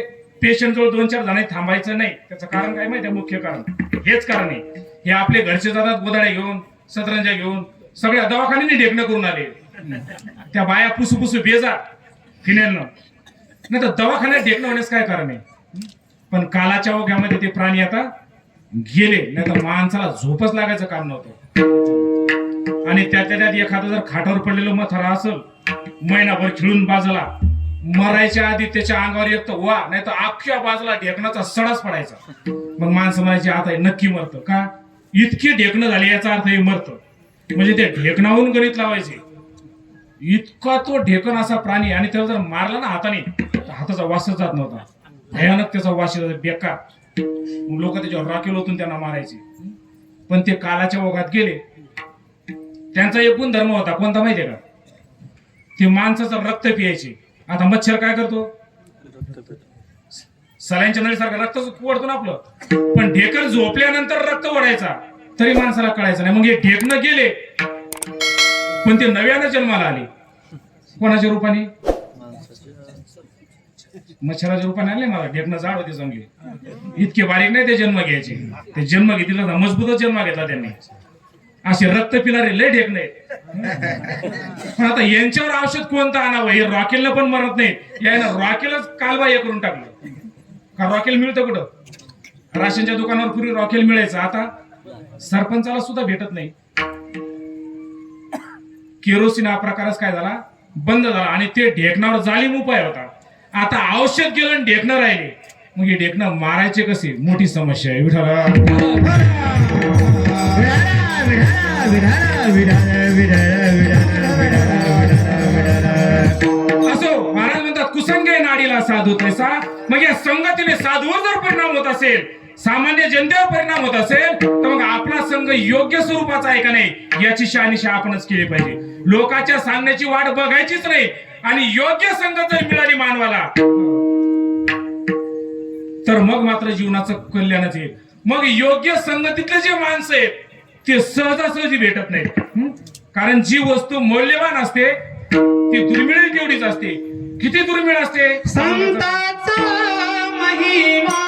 पेशंट जवळ 2-4 जण थांबायचं नाही. त्याचं कारण काय माहिती? मुख्य कारण हेच कारण आहे. हे आपले घरचे जातात गोदाड्या घेऊन, सतरंजा घेऊन, सगळ्या दवाखान्याने ढेकणं करून आले. त्या बाया पुसू बेजा फिनेलनं. नाही तर दवाखान्यात ढेकणं होण्यास काय कारण आहे? पण कालाच्या ओघ्यामध्ये ते प्राणी आता गेले. नाही तर माणसाला झोपच लागायचं काम नव्हतं. आणि त्यात एखादं जर खाटावर पडलेलं म्हातारा असेल, महिनाभर खिळून बाजूला, मरायच्या आधी त्याच्या अंगावर एक तर वा नाही तर अख्ख्या बाजूला ढेकणाचा सडाच पडायचा. मग माणसं म्हणायची आता हे नक्की मरतं. का? इतकी ढेकणं झाली याचा अर्थ हे मरतं. म्हणजे ते ढेकणाहून गणित लावायचे. इतका तो ढेकण असा प्राणी. आणि त्याला जर मारला ना हाताने तर हाताचा वासच जात नव्हता. भयानक त्याचा वास बेकार. मग लोक त्याच्यावर राखेल ओतून त्यांना मारायचे. पण ते कालाच्या ओघात गेले. त्यांचा एक गुणधर्म होता. कोणता माहितीये का? ते माणसाचं रक्त पियायचे. आता मच्छर काय करतो? सलाईनच्या नळीसारखं रक्त ओढतो ना आपलं. पण ढेकण झोपल्यानंतर रक्त ओढायचा तरी माणसाला कळायचं नाही. मग हे ढेकणं गेले पण ते नव्यानं जन्माला आले. कोणाच्या रूपाने? मच्छराच्या रूपाने आले. मला ढेकणं जाड होते चांगली, इतके बारीक नाही ते जन्म घ्यायचे. ते जन्म घेतला ना मजबूतच जन्म घेतला त्यांनी. असे रक्त पिणारे लय ढेकणे आहेत. पण आता यांच्यावर औषध कोणतं आणावं? हे रॉकेलला पण मरत नाही. यायला रॉकेलच कालबा हे करून टाकलं. का रॉकेल मिळतं कुठं? राशनच्या दुकानावर पूर्वी रॉकेल मिळायचं, आता सरपंचाला सुद्धा भेटत नाही. केरोसिन हा प्रकारच काय झाला? बंद झाला. आणि ते ढेकणावर जालीम उपाय होता. आता औषध केलं आणि ढेकणं राहिले. मग हे ढेकणं मारायचे कसे? मोठी समस्या आहे. विठाला असो. महाराज म्हणतात कुसंगे नाडीला साधू तैसा. मग या संगतीने साधूवर जर परिणाम होत असेल, सामान्य जनतेवर परिणाम होत असेल, तर मग आपला संघ योग्य स्वरूपाचा आहे का नाही याची शहानिशा आपणच केली पाहिजे. लोकांच्या सांगण्याची वाट बघायचीच नाही. आणि योग्य संगत जर मिळाली मानवाला तर मग मात्र जीवनाचं कल्याणच येईल. मग योग्य संगतीतले जे माणसं आहेत ते सहजासहजी भेटत नाहीत. कारण जी वस्तू मौल्यवान असते ती दुर्मिळ तेवढीच असते. किती दुर्मिळ असते? संताचा महिमा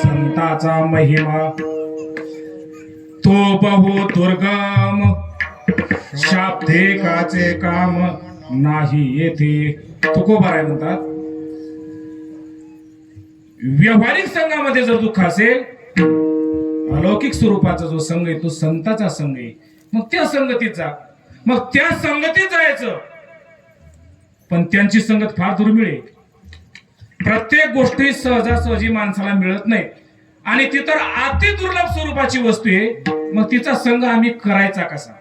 संताचा महिमा तो बहु दुर्गम, शाब्दे काचे काम नाही येथे. तुकोबाराय म्हणतात व्यावहारिक संघामध्ये जर दुःख असेल, अलौकिक स्वरूपाचा जो संघ आहे तो संताचा संघ आहे. मग त्या संगतीत जा, मग त्या संगतीत जायचं. पण त्यांची संगत फार दुर्मिळ आहे. प्रत्येक गोष्टी सहजासहजी माणसाला मिळत नाही. आणि ती तर अति दुर्लभ स्वरूपाची वस्तू आहे. मग तिचा संघ आम्ही करायचा कसा?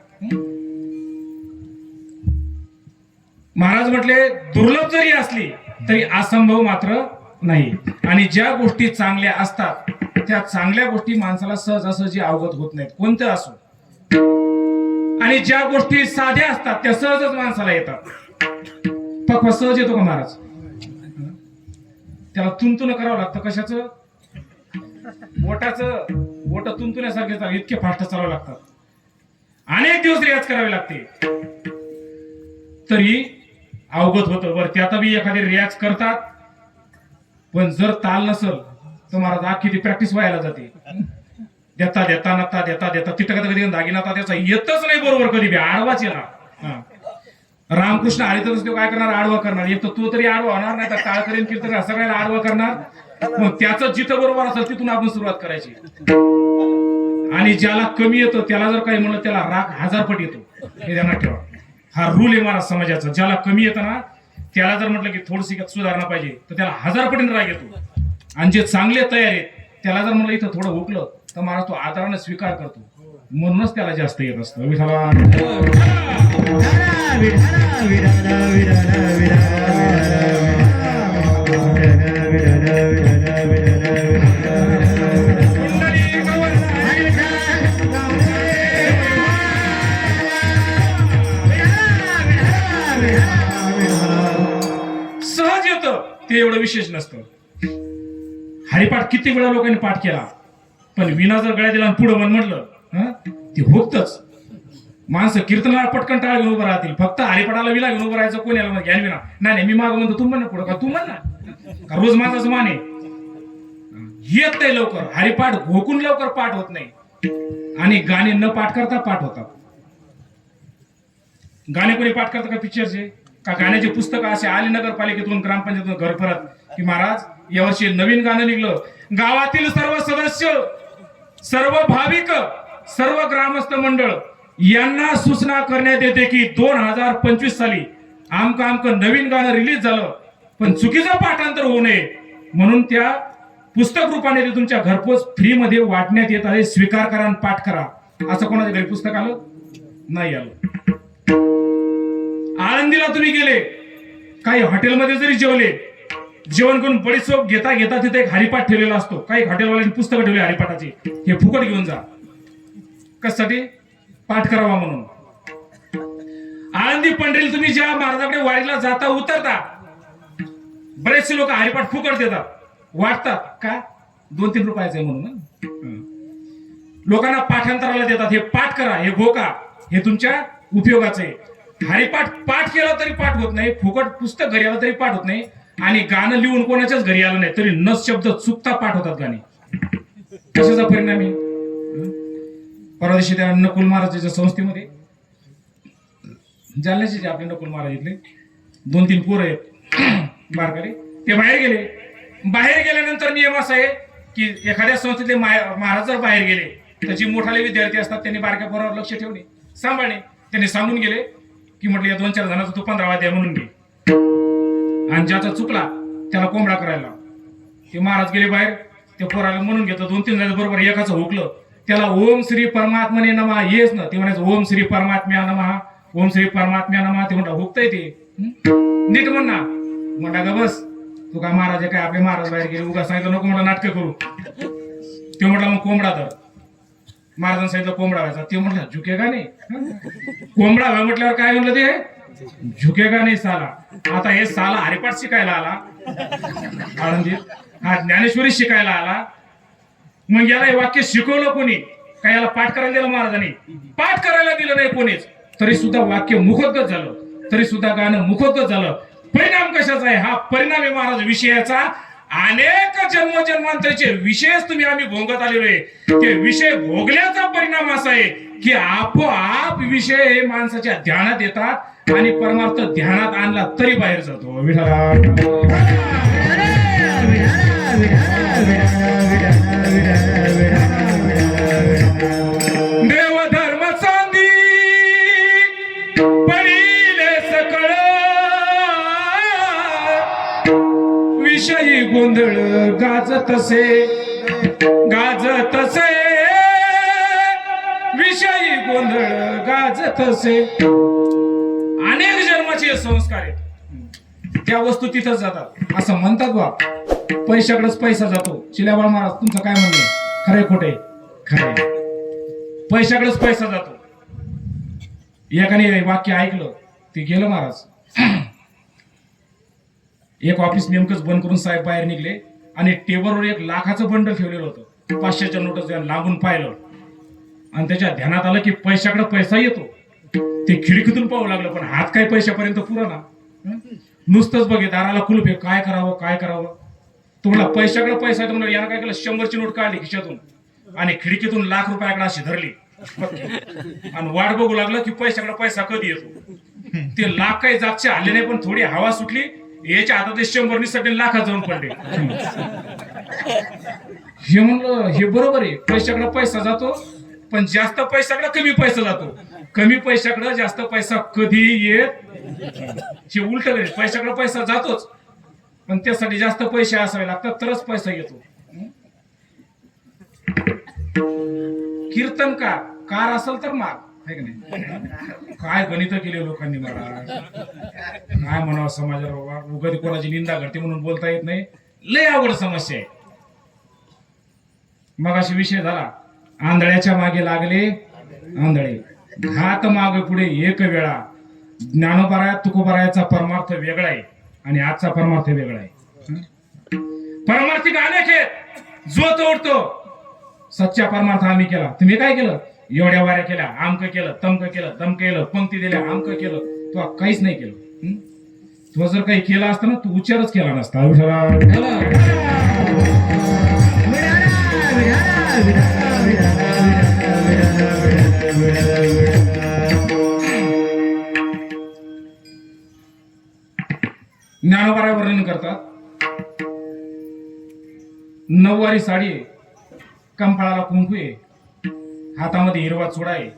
महाराज म्हटले दुर्लभ जरी असली तरी असंभव मात्र नाही. आणि ज्या गोष्टी चांगल्या असतात त्या चांगल्या गोष्टी माणसाला सहजासहजी अवगत होत नाहीत, कोणत्या असो. आणि ज्या गोष्टी साध्या असतात त्या सहजच माणसाला येतात. पक्वा सहज येतो का महाराज? त्याला तुंतुन करावं लागतं. कशाचं? बोटाचं. बोट तुंतुण्यासारखे चालू, इतके फास्ट चालावं लागतात. अनेक दिवस रियाज करावे लागते तरी अवगत होतं. बरं, त्यात बी एखादे रियाज करतात, पण जर ताल नसल तर महाराज अख्खी ती प्रॅक्टिस व्हायला जाते. देता देता नता देता देता तिथं कधी दागिना त्याचा येतच नाही बरोबर, कधी बी आडवाच येणार. रामकृष्ण हरी तर काय करणार? आडवा करणार. एक तर तो तरी आडवा होणार, नाही तर टाळ करेन कीर्तन सगळ्याला आडवा करणार. मग त्याचं जिथं बरोबर असेल तिथून आपण सुरुवात करायची. आणि ज्याला कमी येतं त्याला जर काही म्हणलं त्याला राग 1000 पट येतो, हे ध्यानात ठेवा. हा रूल आहे महाराज समाजाचा. ज्याला कमी येतं ना त्याला जर म्हटलं की थोडीशी सुधारणा पाहिजे तर त्याला 1000 पटीने राग येतो. आणि जे चांगले तयार आहेत त्याला जर म्हणलं इथं थोडं हुकलं तर महाराज तो आदराने स्वीकार करतो, म्हणूनच त्याला जास्त येत असतं. विठाला सहज येतं ते एवढं विशेष नसतं. हरिपाठ किती वेळा लोकांनी पाठ केला, पण विना जर गळ्या दिला पुढं मन म्हटलं ते होतच. माणसं कीर्तनाला पटकन टाळ घेऊन उभं राहतील, फक्त हरिपाठाला विना घेऊन उभं राहायचं. कोणी आलं घ्या विना, नाही मी मागं म्हणतो तू म्हण पुढं का, तू म्हण ना का, रोज माझाच मान आहे. येत नाही लवकर हरिपाठ, घोकून लवकर पाठ होत नाही. आणि गाणे न पाठ करता पाठ होतात. गाणे कोणी पाठ करतं का पिक्चरचे? का गाण्याचे पुस्तक असे आले नगरपालिकेतून ग्रामपंचायतीतून घर परत की महाराज यावर्षी नवीन गाणं निघलं, गावातील सर्व सदस्य, सर्व भाविक, सर्व ग्रामस्थ मंडळ यांना सूचना करण्यात येते की 2025 साली आमकं नवीन गाणं रिलीज झालं, पण चुकीचं पाठांतर होऊ नये म्हणून त्या पुस्तक रूपाने ते तुमच्या घरपोच फ्री मध्ये वाटण्यात येत आहे. स्वीकार करा आणि पाठ करा. असं कोणाच्या घरी पुस्तक आलं नाही? आलं. आळंदीला तुम्ही गेले, काही हॉटेलमध्ये जरी जेवले, जेवण करून बडीशोप घेता घेता तिथे एक हरिपाठ ठेवलेला असतो. काही हॉटेलवाल्यांनी पुस्तकं ठेवले हरिपाठाची, हे फुकट घेऊन जा. कशासाठी? पाठ करावा म्हणून. आळंदी पंढरीला तुम्ही ज्या महाराजाकडे वारीला जाता उतरता, बरेचसे लोक हरिपाठ फुकट देतात, वाटतात का 2-3 रुपयाचे म्हणून. लोकांना पाठांतराला देतात, हे पाठ करा, हे घोका, हे तुमच्या उपयोगाचे. हरिपाठ पाठ केला तरी पाठ होत नाही, फुकट पुस्तक घरी आलं तरी पाठ होत नाही, आणि गाणं लिहून कोणाच्याच घरी आलं नाही तरी नस शब्द चुकता पाठ होतात गाणी. कशाचा परिणाम आहे? परवा दिवशी त्या नकुल महाराजाच्या संस्थेमध्ये, जालन्याचे जे आपले नकुल महाराज इथले 2-3 पोरं आहेत बारकाले, ते बाहेर गेले. बाहेर गेल्यानंतर नियम असा आहे की एखाद्या संस्थेतले महाराज जर बाहेर गेले तर जे मोठाले विद्यार्थी असतात त्यांनी बारक्या पोरावर लक्ष ठेवणे, सांभाळणे. त्यांनी सांगून गेले की म्हटलं या 2-4 जणांचा तू 15 वाद्या म्हणून घे, आणि ज्याचा चुकला त्याला कोंबडा करायला. ते महाराज गेले बाहेर, ते पोराला म्हणून घेतलं. 2-3 जण बरोबर एकाचं हुकलं, त्याला ओम श्री परमात्मने नमः येस ना, ते म्हणायचं ओम श्री परमात्म्या नमः, ओम श्री परमात्म्या नमः. ते म्हटलं हुकतंय ते नीट म्हण ना. म्हणता का बस तू काय महाराज काय, आपले महाराज बाहेर गेले, उगा सांगितलं नको म्हटलं नाटकं करू. ते म्हटलं मग कोंबडा तर. महाराजांनी सांगितलं कोंबडा व्हायचा. ते म्हटलं झुकेगा नाही, कोंबडा व्हाय म्हटल्यावर काय म्हणलं ते, झुकेगा नाही साला. आता हे साला हरिपाठ शिकायला आला आळंदीत, हा ज्ञानेश्वरी शिकायला आला, मग याला हे वाक्य शिकवलं कोणी? काय याला पाठ करायला दिलं महाराजांनी? पाठ करायला दिलं नाही कोणीच, तरी सुद्धा वाक्य मुखोद्गत झालं, तरी सुद्धा गाणं मुखोद्गत झालं. परिणाम कशाचा आहे? हा परिणाम आहे महाराज विषयाचा. अनेक जन्मजन्मांतरचे विषयच तुम्ही आम्ही भोगत आलेलो आहे. ते विषय भोगल्याचा परिणाम असा आहे की आपोआप विषय हे माणसाच्या ध्यानात येतात आणि परमार्थ ध्यानात आणला तरी बाहेर जातो. देव धर्म चांदी पडिले सकळ, विषयी गोंधळ गाजतसे गाजतसे, विषयी गोंधळ गाजतसे. अनेक जन्माचे संस्कार आहेत, त्या वस्तू तिथंच जातात असं म्हणतात बा. पैशाकडेच पैसा जातो. चिल्याबाळ महाराज तुमचं काय म्हणणे? खरे खोटे? खरे. पैशाकडेच पैसा जातो. एकाने वाक्य ऐकलं ते गेलं महाराज. एक ऑफिस नेमकंच बंद करून साहेब बाहेर निघले आणि टेबलवर 1 लाखाचं बंडल ठेवलेलं होतं. 500च्या नोटच लांबून पाहिलं आणि त्याच्या ध्यानात आलं की पैशाकडे पैसा येतो. ते खिडकीतून पाहू लागलं पण हात काय पैशापर्यंत पुरा ना. नुसतंच बघे दाराला कुलूप आहे. काय करावं काय करावं. तुम्हाला पैशाकडे पैसा येतो म्हणून यानं काय केलं 100ची नोट काढली खिशातून आणि खिडकीतून ₹1,00,000 अशी धरली आणि वाट बघू लागलं की पैशाकडे पैसा कधी येतो. ते लाख काही जागचे आले नाही पण थोडी हवा सुटली. याच्या हातात 100 निसटले लाखात जाऊन पडले. हे म्हणलं हे बरोबर आहे. पैशाकडे पैसा जातो पण जास्त पैशाकडे कमी पैसा जातो. कमी पैशाकडे जास्त पैसा कधी येत. हे उलट आहे. पैशाकडे पैसा जातोच पण त्यासाठी जास्त पैसे असावे लागतात तरच पैसा येतो. कीर्तन कार असेल तर माग आहे का नाही. काय गणित केले लोकांनी मला. काय म्हणावं समाजाला बाबा. उगाच कोणाची निंदा करते म्हणून बोलता येत नाही. लय अवघड समस्या आहे. मग अशी विषय झाला. आंधळ्याच्या मागे लागले आंधळे. घात मागे पुढे एक वेळा. ज्ञानोबराया तुकोबरायाचा परमार्थ वेगळा आहे आणि आजचा परमार्थ वेगळा आहे. परमार्थिक अनेक आहेत. जो तोडतो सच्चा परमार्थ आम्ही केला. तुम्ही काय केलं? एवढ्या वाऱ्या केल्या, आमक केलं, तमक केलं, दमक केलं, पंक्ती दिल्या, आमक केलं. तू काहीच नाही केलं. तू जर काही केलं असतं ना तू उच्चारच केला नसता. ज्ञानोबराय वर्णन करतात. 9वारी साडी आहे, कंपाळाला कुंकू आहे, हातामध्ये हिरवा चुडा आहे,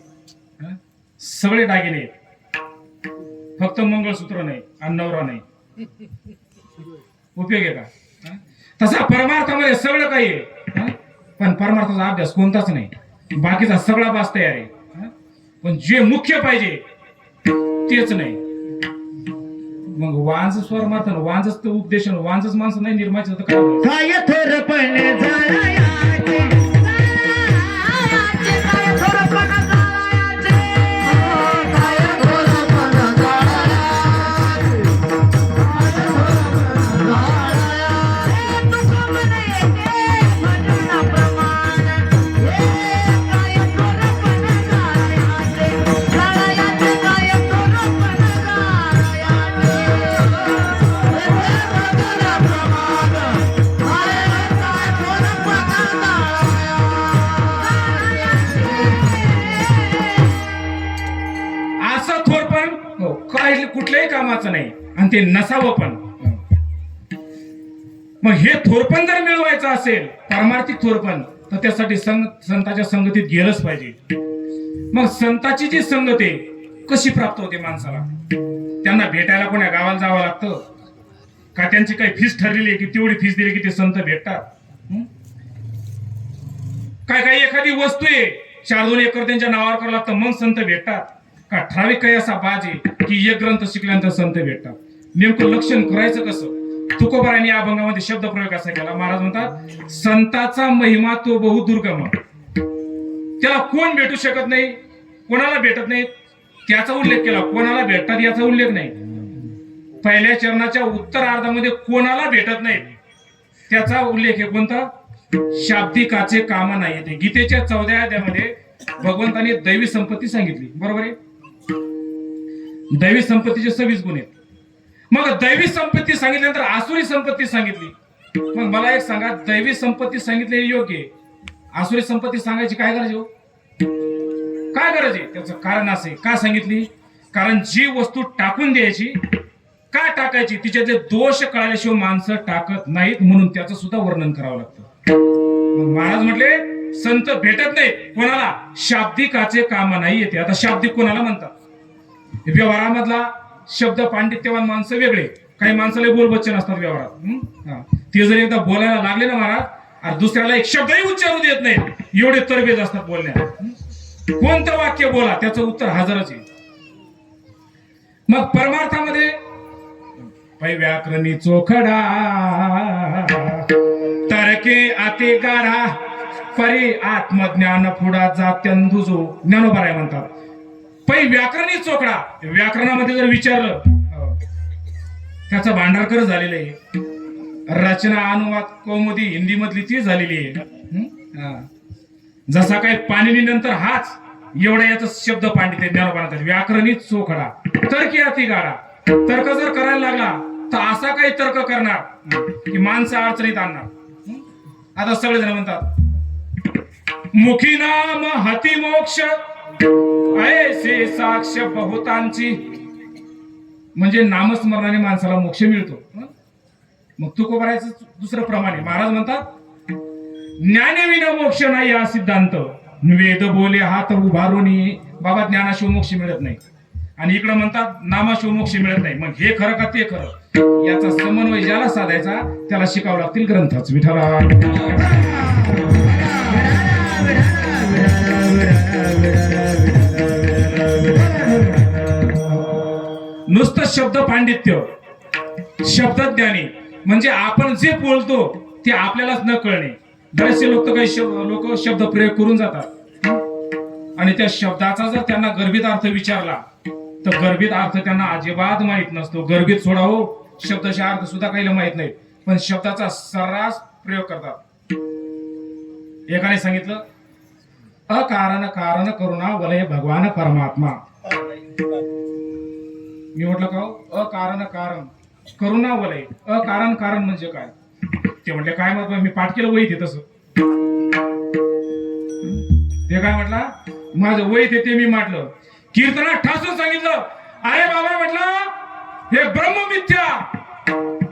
सगळे दागिने आहेत. फक्त मंगळसूत्र नाही आणि नवरा नाही. उपयोग आहे का? तसा परमार्थामध्ये सगळं काही आहे पण परमार्थाचा अभ्यास कोणताच नाही. बाकीचा सगळा बास तयार आहे पण जे मुख्य पाहिजे तेच नाही. मग वांज स्वरमार्थ वांजच तर उपदेश वांजच माणसं नाही निर्मायचं तर काय थोरपणे जाळायाचे कुठल्याही कामाचं नाही आणि ते नसावं पण. मग हे थोरपण जर मिळवायचं असेल परमार्थिक थोरपण तर त्यासाठी संतांच्या संगतीत गेलंच पाहिजे. मग संतांची जी संगत आहे कशी प्राप्त होते माणसाला? त्यांना भेटायला कोण्या गावाला जावं लागतं का? त्यांची काही फीस ठरलेली आहे की तेवढी फीस दिली की ते संत भेटतात? काय एखादी वस्तू आहे 4-2 एकर त्यांच्या नावावर करावं लागतं मग संत भेटतात का? ठराविक काही असा बाज आहे की एक ग्रंथ शिकल्यानंतर संत भेटतात? नेमकं लक्षण करायचं कसं? तुकोबारायांनी या अभंगामध्ये शब्द प्रयोग असा केला. महाराज म्हणतात संताचा महिमा तो बहु दुर्गम. त्याला कोण भेटू शकत नाही, कोणाला भेटत नाही त्याचा उल्लेख केला. कोणाला भेटतात याचा उल्लेख नाही. पहिल्या चरणाच्या उत्तरार्धामध्ये कोणाला भेटत नाही त्याचा उल्लेख आहे. कोणता? शाब्दिकाचे काम नाही. ते गीतेच्या 14व्या अध्यायामध्ये भगवंताने दैवी संपत्ती सांगितली. बरोबर आहे? दैवी संपत्तीचे 26 गुण आहेत. मग दैवी संपत्ती सांगितल्यानंतर आसुरी संपत्ती सांगितली. मग मला एक सांगा, दैवी संपत्ती सांगितली योग्य आहे, आसुरी संपत्ती सांगायची काय गरज हो? काय गरज आहे? त्याचं कारण असं आहे. का सांगितली? कारण जी वस्तू टाकून द्यायची, का टाकायची, तिच्यातले दोष कळाल्याशिवाय माणसं टाकत नाहीत म्हणून त्याचं सुद्धा वर्णन करावं लागतं. मग महाराज म्हटले संत भेटत नाहीत कोणाला? शाब्दिकाचे काम नाही येते. आता शाब्दिक कोणाला म्हणतात? व्यवहारामधला शब्द पांडित्यवान माणसं वेगळे, काही माणसाला बोलबच्चन असतात व्यवहारात. ते जर एकदा बोलायला लागले ना महाराज, दुसऱ्याला एक शब्दही उच्चारू देत नाही, एवढे तरबेज असतात बोलण्यात. कोणतं वाक्य बोला त्याचं उत्तर हजरच आहे. मग परमार्थामध्ये व्याकरणी चोखडा तर्के आते गाढा परी आत्मज्ञान पुढा जात्यांदुजो ज्ञानोबराय म्हणतात. पै व्याकरणी चोकडा. व्याकरणामध्ये जर विचारलं त्याचं भांडारकर झालेलं आहे. रचना अनुवाद कौमुदी हिंदी मधली ती झालेली आहे. हा. जसा काय पाणिनी नंतर हाच एवढा याचा शब्द पांडित्य ज्ञानोबा. व्याकरणी चोखडा तर्क अति गाडा. तर्क जर करायला लागला तर असा काही तर्क करणार की माणसं अडचणीत आणणार. आता सगळेजण म्हणतात मुखी नाम हती मोक्ष ऐसे साक्ष बहुतांची. म्हणजे नामस्मरणाने माणसाला मोक्ष मिळतो. मग तू को करायचं दुसरं प्रमाणे महाराज म्हणतात ज्ञानेविना मोक्ष नाही हा सिद्धांत. वेद बोले हात उभारून बाबा ज्ञानाशिव मोक्ष मिळत नाही. आणि इकडे म्हणतात नामाशिव मोक्ष मिळत नाही. मग हे खरं का ते खरं याचा समन्वय ज्याला साधायचा त्याला शिकावं लागतील ग्रंथच. विठ्ठला नुसतं शब्द पांडित्य शब्दज्ञानी म्हणजे आपण जे बोलतो ते आपल्यालाच न कळणे. बरेचसे लोक तर काही लोक शब्द प्रयोग करून जातात आणि त्या शब्दाचा जर त्यांना गर्भित अर्थ विचारला तर गर्भित अर्थ त्यांना अजिबात माहित नसतो. गर्भित सोडावो शब्दाचा अर्थ सुद्धा काही माहित नाही पण शब्दाचा सर्रास प्रयोग करतात. एकाने सांगितलं अकारण कारण करुणा वलय भगवान परमात्मा. मी म्हटलं का अकारण कारण करुणा वलय. अकारण कारण म्हणजे काय ते म्हटले काय मत मी पाठ केलं वहीत आहे तसं. ते काय म्हटला माझं वहीत आहे ते मी म्हटलं. कीर्तनात ठासून सांगितलं अरे बाबा म्हटलं हे ब्रह्ममिथ्या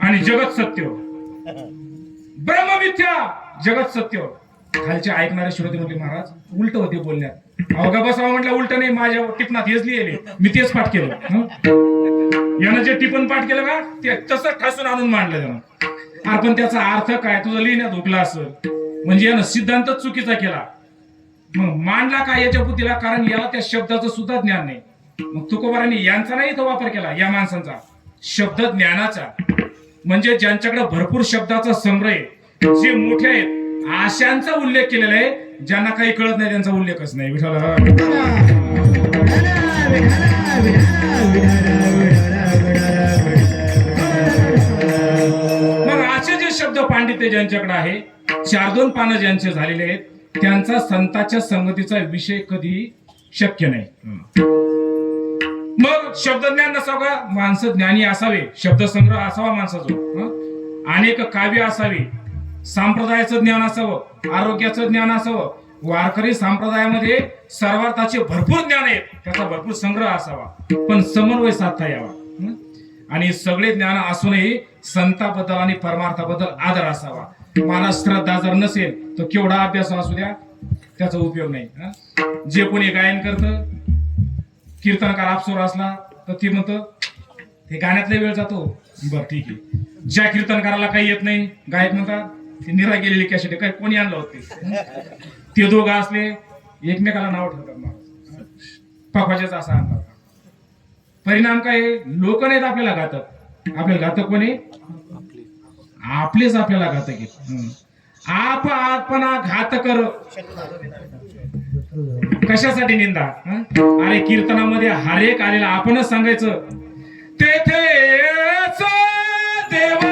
आणि जगत सत्य. ब्रह्ममिथ्या जगत सत्य. खालचे ऐकणारे श्रोते म्हटले महाराज उलट होते बोलण्यात. अवघा बसावं म्हटलं उलट नाही. माझ्या टिपणात हेच लिहिले मी तेच पाठ केलं. यानं जे टिपण पाठ केलं का ते तसं ठासून आणून मांडलं त्यानं. आपण त्याचा अर्थ काय तुझं लिहिण्यात हुकला असेल म्हणजे यानं सिद्धांतच चुकीचा केला. मग मांडला काय याच्या बुद्धीला कारण याला त्या शब्दाचं सुद्धा ज्ञान नाही. मग तुकोबारांनी यांचा नाही तो वापर केला या माणसांचा शब्द ज्ञानाचा. म्हणजे ज्यांच्याकडे भरपूर शब्दाचा संग्रह आहे जे मोठे आहेत आशांचा उल्लेख केलेला आहे. ज्यांना काही कळत नाही त्यांचा उल्लेखच नाही. विठ्ठल मग असे जे शब्द पांडित्य ज्यांच्याकडे आहे 4-2 पानं ज्यांचे झालेले आहेत त्यांचा संतांच्या संगतीचा विषय कधी शक्य नाही. मग शब्दज्ञान नसावं का माणसं ज्ञानी असावे. शब्दसंग्रह असावा माणसाजवळ. अनेक काव्य असावी. संप्रदायाचं ज्ञान असावं. आरोग्याचं ज्ञान असावं. वारकरी संप्रदायामध्ये सर्वार्थाचे भरपूर ज्ञान आहे त्याचा भरपूर संग्रह असावा पण समन्वय साधता यावा. आणि सगळे ज्ञान असूनही संताबद्दल आणि परमार्थाबद्दल आदर असावा. मला श्रद्धा जर नसेल तर केवढा अभ्यास असू द्या त्याचा उपयोग नाही. जे कोणी गायन करतं कीर्तनकार आपसोर असला तर ती म्हणतं ते गाण्यातला वेळ जातो. बरं ठीक आहे. ज्या कीर्तनकाराला काही येत नाही गायक म्हणतात ते निरा गेलेली कॅसेट काय कोणी आणलं होते ते दोघं असले एकमेकाला नाव ठेवतात. पकवाच्याच असा आणतात. परिणाम काय लोक नाहीत आपल्याला घातक. आपल्याला घातक कोणी आपलेच आपल्याला घातक आहेत. आपण घात कर कशासाठी निंदा. अरे कीर्तनामध्ये हर एक आलेला आपणच सांगायचं तेथेच देवा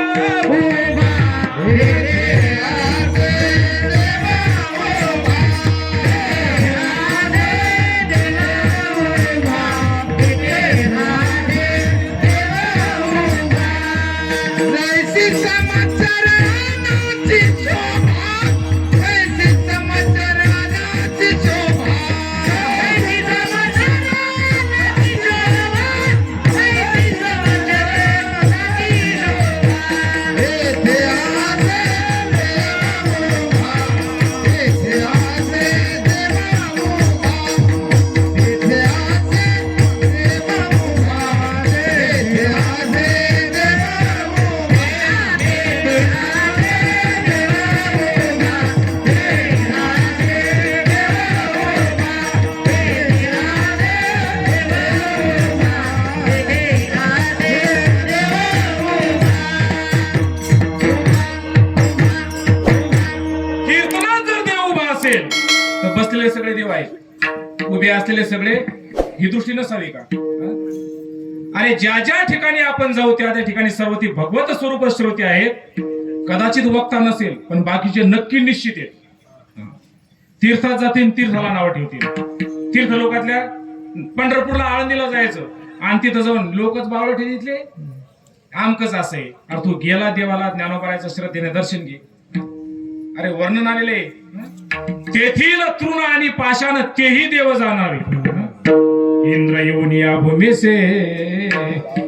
बसलेले सगळे देव आहेत, उभे असलेले सगळे ही दृष्टी नसावी का? अरे ज्या ज्या ठिकाणी आपण जाऊ त्या त्या ठिकाणी सर्व ती भगवत स्वरूप श्रोते आहेत. कदाचित वक्ता नसेल पण बाकीचे नक्की निश्चित आहेत. तीर्थात जातील, तीर्थाला नाव ठेवतील. तीर्थ लोकातल्या पंढरपूरला आळंदीला जायचं आणि तिथं जाऊन लोकच बावळटे तिथले आमकच असं आहे. अरे तू गेला देवाला ज्ञानोबारायचं श्रद्धेने दर्शन घे. अरे वर्णन आलेले तेथील तृण आणि पाषाण तेही देव जाणारे. इंद्र येऊन या भूमीसे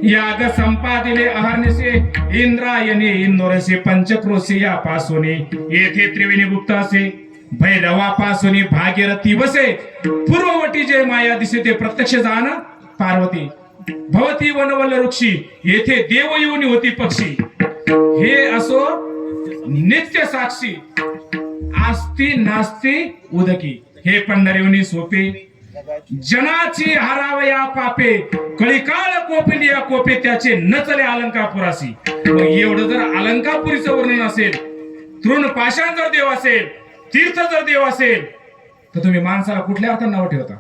याग संपादिले अहर्निसे इंद्रायणे इंदोरसे पंचक्रोसे या पासोने येथे त्रिवेणी गुप्त असे भैरवा पासोनी भागीरथी बसे पूर्ववटी जे माया दिसे ते प्रत्यक्ष जाण पार्वती भवती वनवल वृक्षी येथे देव येऊन होती पक्षी. हे असो नित्य साक्षी आस्ती नास्ती उदकी हे पंढरीवनी सोपे जनाची हरावया पापे कळीकाळ कोपिलिया कोपे त्याचे न चले अलंकापुरासी. मग एवढं जर अलंकापुरीचं वर्णन असेल, तृण पाषाण जर देव असेल, तीर्थ जर देव असेल, तर तुम्ही माणसाला कुठल्या अर्थानं नाव ठेवता?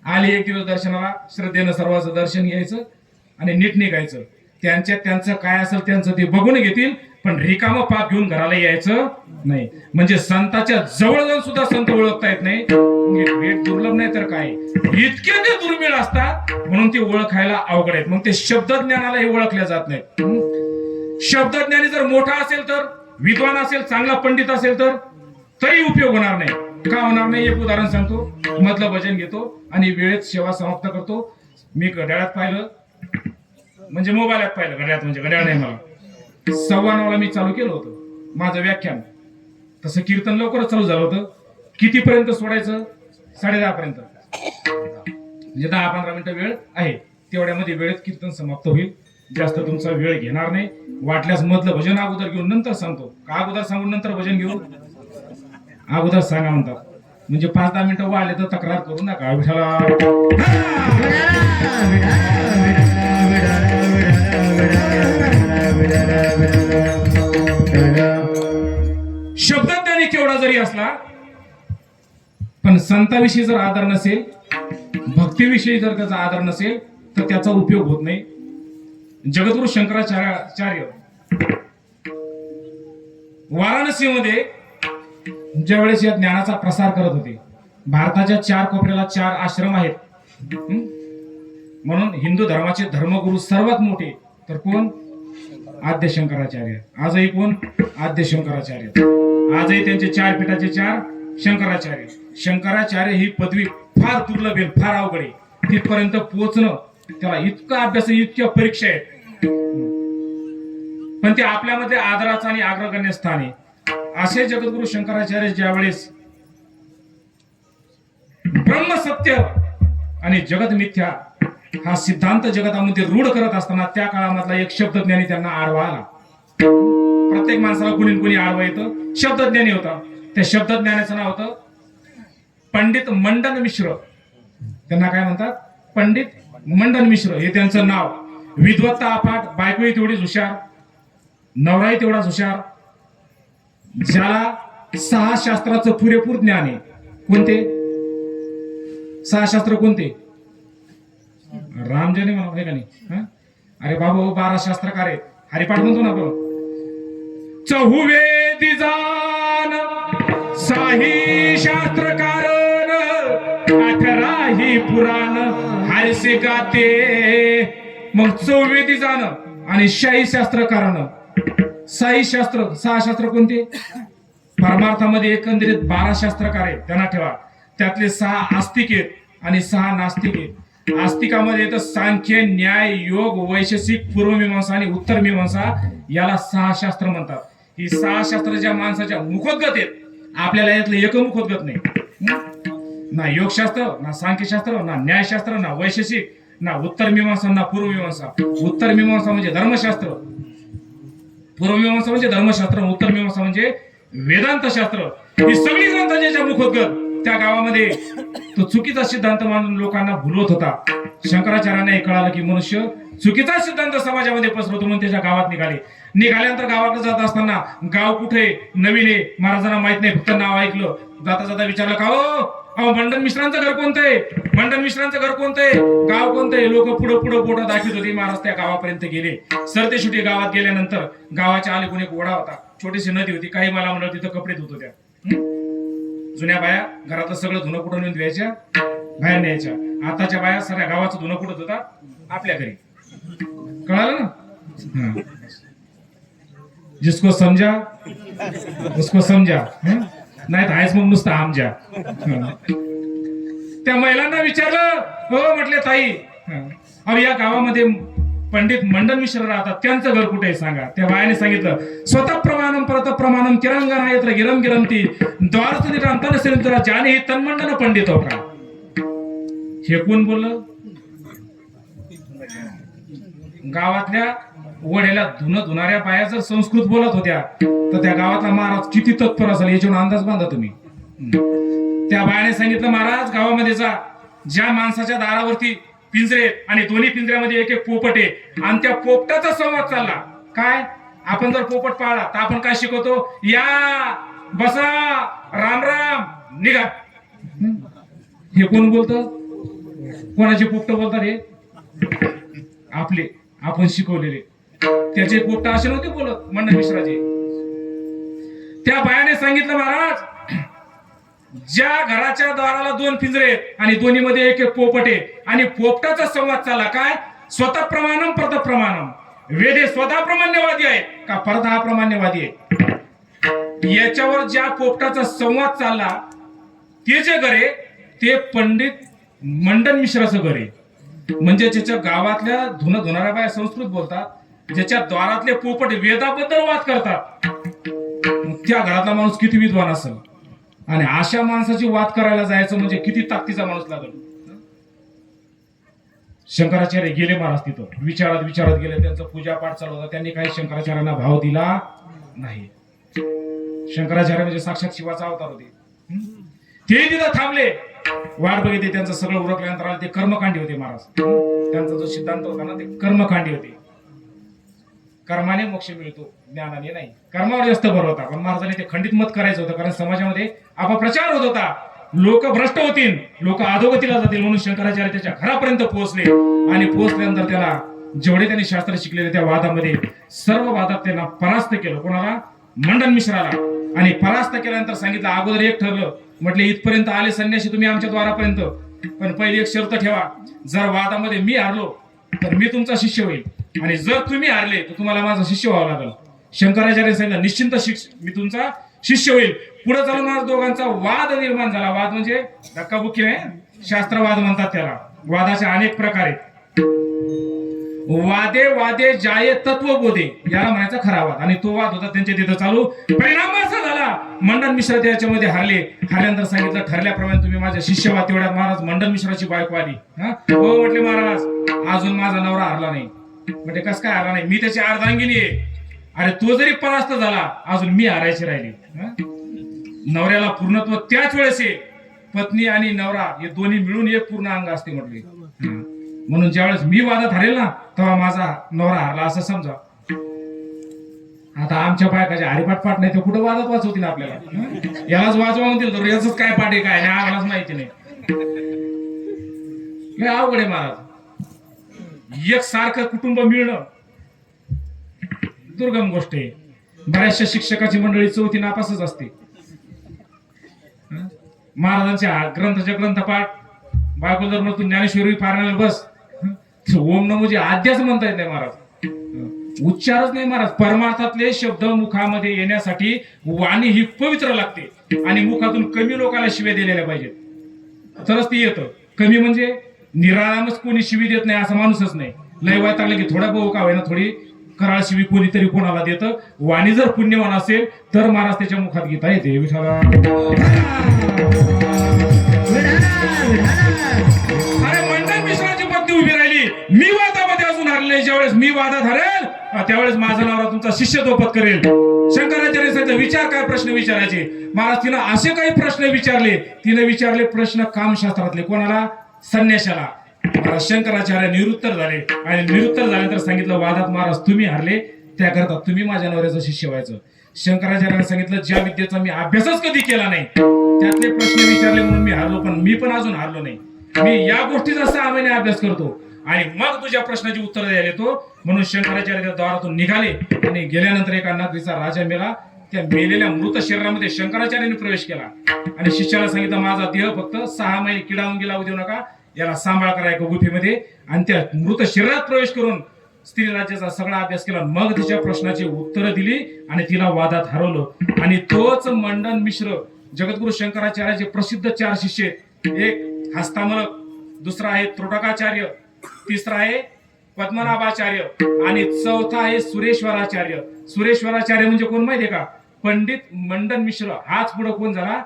आली एक दिवस दर्शनाला श्रद्धेनं सर्वांचं दर्शन घ्यायचं आणि नीट निघायचं. त्यांचं काय असेल त्यांचं ते बघून घेतील, पण रिकामं पाप घेऊन घराला यायचं नाही. म्हणजे संताच्या जवळ जाऊन सुद्धा संत ओळखता येत नाही. भेट दुर्लभ नाही तर काय, इतके ते दुर्मिळ असतात म्हणून ते ओळखायला अवघड आहेत. मग ते शब्दज्ञानाला हे ओळखल्या जात नाहीत. शब्दज्ञानी जर मोठा असेल तर, विद्वान असेल, चांगला पंडित असेल तर तरी उपयोग होणार नाही. का होणार नाही? एक उदाहरण सांगतो. मधलं भजन घेतो आणि वेळेत सेवा समाप्त करतो. मी घड्याळात पाहिलं, म्हणजे मोबाईलात पाहिलं, घड्याळात म्हणजे घड्याळ नाही, मला 9:15 मी चालू केलं होतं माझं व्याख्यान. तसं कीर्तन लवकरच चालू झालं होतं. कितीपर्यंत सोडायचं? 10:30 पर्यंत, म्हणजे 10-15 मिनिटं वेळ आहे. तेवढ्यामध्ये वेळेत कीर्तन समाप्त होईल. जास्त तुमचा वेळ घेणार नाही. वाटल्यास मधलं भजन अगोदर घेऊन नंतर सांगतो. का अगोदर सांगून नंतर भजन घेऊ? अगोदर सांगा म्हणतात, म्हणजे 5-10 मिनिटं वाढले तर तक्रार करू नका. विठाला शब्दज्ञानी केवढा जरी असला पण संताविषयी जर आदर नसेल, भक्तीविषयी जर त्याचा आदर नसेल तर त्याचा उपयोग होत नाही. जगद्गुरु शंकराचार्य वाराणसीमध्ये ज्यावेळेस या ज्ञानाचा प्रसार करत होते, भारताच्या 4 कोपऱ्याला 4 आश्रम आहेत. म्हणून हिंदू धर्माचे धर्मगुरु सर्वात मोठे तर कोण? आद्य शंकराचार्य. आजही कोण? आद्य शंकराचार्य. आजही त्यांचे 4 पीठाचे 4 शंकराचार्य. शंकराचार्य ही पदवी फार दुर्लभ आहे, फार अवघड आहे. तिथपर्यंत पोहोचणं त्याला इतका अभ्यास, इतक्या परीक्षा आहेत, पण ते आपल्यामध्ये आदराचं आणि अग्रगण्य स्थान आहे. असे जगद्गुरु शंकराचार्य ज्यावेळेस ब्रह्मसत्य आणि जगत मिथ्या हा सिद्धांत जगतामध्ये रूढ करत असताना त्या काळामधला एक शब्दज्ञानी त्यांना आडवा आला. प्रत्येक माणसाला कुणी आडवा येतं. शब्दज्ञानी होता. त्या शब्दज्ञानाचं नाव होतं पंडित मंडन मिश्र. त्यांना काय म्हणतात? पंडित मंडन मिश्र हे त्यांचं नाव. विद्वत्ता अफाट, बायकोही तेवढीच हुशार, नवराही तेवढाच हुशार. ज्याला 6 शास्त्राचं पुरेपूर ज्ञान आहे. कोणते 6 शास्त्र? कोणते? रामजने म्हणा आहे का नाही? अरे बाबा 12 शास्त्रकार आहेत. हरिपाठ म्हणतो ना आपण. चहुवेदी जान साही शास्त्रकारण 18 ही पुराण हरसे गाते. मग 4वेदी जाण आणि शाही शास्त्रकारण. साई शास्त्र 6 शास्त्र कोणते? परमार्थामध्ये एकंदरीत 12 शास्त्रकार आहेत. त्यांना ठेवा. त्यातले 6 आस्तिक आहेत आणि 6 नास्तिक आहेत. आस्तिकामध्ये येतं सांख्य, न्याय, योग, वैशेषिक, पूर्वमीमांसा आणि उत्तर मीमांसा. याला 6 शास्त्र म्हणतात. ही 6 शास्त्र ज्या माणसाच्या मुखोद्गत आहेत, आपल्याला यातलं एक मुखोद्गत नाही. ना योगशास्त्र, ना सांख्यशास्त्र, ना न्यायशास्त्र, ना वैशेषिक, ना उत्तर मीमांसा, ना पूर्वमीमांसा. उत्तर मीमांसा म्हणजे धर्मशास्त्र, पूर्वमीमांसा म्हणजे धर्मशास्त्र, उत्तर मीमांसा म्हणजे वेदांत शास्त्र. ही सगळी ग्रंथ ज्याच्या मुखोद्गत त्या गावामध्ये तो चुकीचा सिद्धांत मानून लोकांना भुलवत होता. शंकराचार्यांना हे कळालं की मनुष्य चुकीचा सिद्धांत समाजामध्ये पसरवतो म्हणून त्याच्या गावात निघाल्यानंतर गावाकडे जात असताना गाव कुठे नवीन आहे, महाराजांना माहित नाही, फक्त नाव ऐकलं. जाता जाता विचारलं का हो अहो मंडन मिश्रांचं घर कोणतं आहे, मंडन मिश्रांचं घर कोणतं आहे, गाव कोणतं आहे. लोक पुढं पुढं बोटं दाखवत होते. महाराज त्या गावापर्यंत गेले. सरते शेवटी गावात गेल्यानंतर गावाच्या आले एक ओढा होता, छोटीशी नदी होती. काही मला म्हणलं तिथं कपडे धुत होत्या. जुन्या बाया घरातलं सगळं धुणं कुठं नेऊन धुवायच्या, बाहेर न्यायच्या. आताच्या बाया सगळ्या गावाचं धुणं कुठं धुतात, आपल्या घरी. कळालं ना. जिसको समजा उसको समजा, नाही तर आहेच मग नुसतं आमच्या. त्या महिलांना विचारलं, हो म्हटले ताई अहो या गावामध्ये पंडित मंडन मिश्र राहतात, त्यांचं घर कुठे आहे सांगा. त्या बायाने सांगितलं, स्वतः प्रमाणम परत प्रमाणम किरंगना येत्र गिरम गिरमती द्वारस्तुती अंतरसेन जाने ही तन्मंडन पंडित हो का. हे कोण बोललं. गावातल्या वड्याला धुणं धुणाऱ्या बाया जर संस्कृत बोलत होत्या तर त्या गावातला महाराज किती तत्पर असेल याच्यावर अंदाज बांधा तुम्ही. त्या बायाने सांगितलं, महाराज गावामध्ये जा, ज्या माणसाच्या दारावरती पिंजरे आणि दोन्ही पिंजऱ्यामध्ये एक एक पोपट आहे आणि त्या पोपटाचा संवाद चालला. काय आपण जर पोपट पाळला तर आपण काय शिकवतो, या बसा राम राम निघा. हे कोण बोलतं, कोणाचे पोपट बोलतात हे आपले, आपण शिकवलेले. त्याचे पोपट असे नव्हते बोलत मंडन मिश्राचे. त्या बायाने सांगितलं, महाराज ज्या घराच्या दाराला दोन पिंजरे आहेत आणि दोन्ही मध्ये एक एक पोपट आहे आणि पोपटाचा संवाद चालला. काय स्वतः प्रमाणम परत प्रमाणम. वेद हे स्वतः प्रमाण्यवादी आहे का परत हा प्रमाण्यवादी आहे. याच्यावर ज्या पोपटाचा संवाद चालला ते जे घर आहे ते पंडित मंडन मिश्राचं घर आहे. म्हणजे ज्याच्या गावातल्या धुणं धुणाऱ्या बाया संस्कृत बोलतात, ज्याच्या द्वारातले पोपट वेदाबद्दल वाद करतात, त्या घरातला माणूस किती विद्वान असेल. आणि अशा माणसाची वाद करायला जायचं म्हणजे किती ताकदीचा माणूस लागेल. शंकराचार्य गेले महाराज तिथं, विचारत विचारत गेले. त्यांचं पूजापाठ चालू होता. त्यांनी काही शंकराचार्यांना भाव दिला नाही. शंकराचार्य म्हणजे साक्षात शिवाचा अवतार होते. ते तिथं थांबले, वाट बघितली. त्यांचं सगळं उरकल्यानंतर आले. ते कर्मकांडी होते महाराज. त्यांचा जो सिद्धांत होता ना ते कर्मकांडी होते. कर्माने मोक्ष मिळतो, ज्ञानाने नाही. कर्मावर जास्त भर होता. पण महाराजांनी ते खंडित मत करायचं होतं, कारण समाजामध्ये अपप्रचार होत होता. लोक भ्रष्ट होतील, लोक अधोगतीला जातील, म्हणून शंकराचार्य त्याच्या घरापर्यंत पोहोचले. आणि पोहोचल्यानंतर त्याला जेवढे त्यांनी शास्त्र शिकलेले त्या वादामध्ये सर्व वादात त्यांना परास्त केलं. कोणाला, मंडन मिश्राला. आणि परास्त केल्यानंतर सांगितलं, अगोदर एक ठरलं, म्हटले इथपर्यंत आले संन्यासी तुम्ही आमच्या द्वारापर्यंत, पण पहिली एक शर्त ठेवा, जर वादामध्ये मी हारलो तर मी तुमचा शिष्य होईल, आणि जर तुम्ही हारले तर तुम्हाला माझा शिष्य व्हावं लागेल. शंकराचार्य सांगितलं, निश्चिंत मी तुमचा शिष्य होईल. पुढे चालून माझा दोघांचा वाद निर्माण झाला. वाद म्हणजे धक्काबुक्की नाही, शास्त्रवाद म्हणतात त्याला. वादाचे अनेक प्रकार आहेत. वादे वादे जाये तत्वबोधे याला म्हणायचा खरा वाद. आणि तो वाद होता त्यांच्या तिथं चालू. परिणाम असा झाला, मंडन मिश्र त्याच्यामध्ये हारले. हारल्यानंतर सांगितलं, ठरल्याप्रमाणे तुम्ही माझ्या शिष्य व्हा. तेवढ्यात महाराज मंडन मिश्राची बायको आली. हो म्हटले, महाराज अजून माझा नवरा हारला नाही. म्हणजे कस काय हारला नाही, मी त्याची अर्धांगिनी आहे. अरे तो जरी परास्त झाला अजून मी हारायची राहिली. नवऱ्याला पूर्णत्व त्याच वेळेस आहे. पत्नी आणि नवरा हे दोन्ही मिळून एक पूर्ण अंग असते म्हटले. म्हणून ज्यावेळेस मी वादात हारेल ना तेव्हा माझा नवरा हारला असं समजा. आता आमच्या बायकाच्या हरिपाठ पाठ नाही तर कुठं वादात वाचवतील आपल्याला. यालाच वाजवा म्हणतील तर याच काय पाठ आहे काय नाही आम्हालाच माहिती नाही. लय अवघड आहे महाराज. एक सारखं कुटुंब मिळणं दुर्गम गोष्ट आहे. बऱ्याचशा शिक्षकाची मंडळी चौथी नापासच असते. महाराजांच्या ग्रंथाच्या ग्रंथपाठ बायको जर म्हणतो ज्ञानेश्वरी पारायणाला बस, ओम नमो जे आद्याच म्हणता येत नाही महाराज. उच्चारच नाही महाराज. परमार्थातले शब्द मुखामध्ये येण्यासाठी वाणी ही पवित्र लागते आणि मुखातून कमी लोकांना शिव्या दिलेल्या पाहिजेत तरच ती येतं. कमी म्हणजे निराळामच कोणी शिवी देत नाही असा माणूसच नाही. लय वैतागलं की थोडा बहु का होईना थोडी कराळ शिवी कोणीतरी कोणाला देतं. वाणी जर पुण्यवान असेल तर महाराज त्याच्या मुखात गीता येते. विठाला अरे मंडन मिश्राची पत्नी उभी राहिली, मी वादामध्ये अजून हरले. ज्यावेळेस मी वादात हरेल त्यावेळेस माझा नवरा तुमचा शिष्य तोपत करेल. शंकराचार्य विचार काय प्रश्न विचारायचे महाराज. तिनं असे काही प्रश्न विचारले. तिने विचारले प्रश्न कामशास्त्रातले. कोणाला, संन्याशाला. महाराज शंकराचार्य निरुत्तर झाले आणि निरुत्तर झाल्यानंतर सांगितलं, वादात महाराज तुम्ही हरले, त्याकरता तुम्ही माझ्या नवऱ्याचं शिष्य व्हायचं. शंकराचार्याने सांगितलं, ज्या विद्येचा मी अभ्यासच कधी केला नाही त्यातले प्रश्न विचारले म्हणून मी हारलो, पण मी पण अजून हारलो नाही. मी या गोष्टीचा 6 महिने अभ्यास करतो आणि मग तुझ्या प्रश्नाची उत्तर द्यायला येतो. म्हणून शंकराचार्य त्या द्वारातून निघाले आणि गेल्यानंतर एका नगरीचा राजा मेला. त्या मेलेल्या मृत शरीरामध्ये शंकराचार्याने प्रवेश केला आणि शिष्याला सांगितलं, माझा देह फक्त 6 महिने किडावून गेला देऊ नका, याला सांभाळ करा एका गुफेमध्ये. आणि त्या मृत शरीरात प्रवेश करून स्त्री राज्याचा सगळा अभ्यास केला. मग तिच्या प्रश्नाची उत्तरं दिली आणि तिला वादात हरवलं. आणि तोच मंडन मिश्र जगद्गुरु शंकराचार्याचे प्रसिद्ध 4 शिष्य, एक हस्तामलक, दुसरा आहे त्रोटकाचार्य, तिसरा आहे पद्मनाभाचार्य आणि चौथा आहे सुरेश्वराचार्य. सुरेश्वराचार्य म्हणजे कोण माहितीये का? पंडित मंडन मिश्र. हाच पुढे कोण झाला?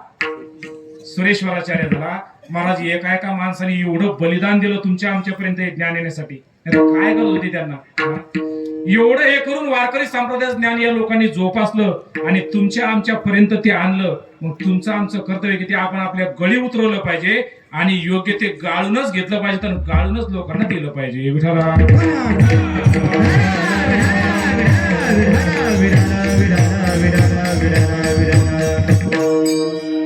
सुरेश्वराचार्य झाला. महाराज एका एका माणसाने एवढं बलिदान दिलं तुमच्या आमच्यापर्यंत हे ज्ञान येण्यासाठी. काय करत होते त्यांना? एवढं हे करून वारकरी संप्रदायाचं ज्ञान या लोकांनी जोपासलं आणि तुमच्या आमच्या पर्यंत ते आणलं. मग तुमचं आमचं कर्तव्य की ते आपण आपल्या गळी उतरवलं पाहिजे आणि योग्य ते गाळूनच घेतलं पाहिजे, तर गाळूनच लोकांना दिलं पाहिजे. विठाला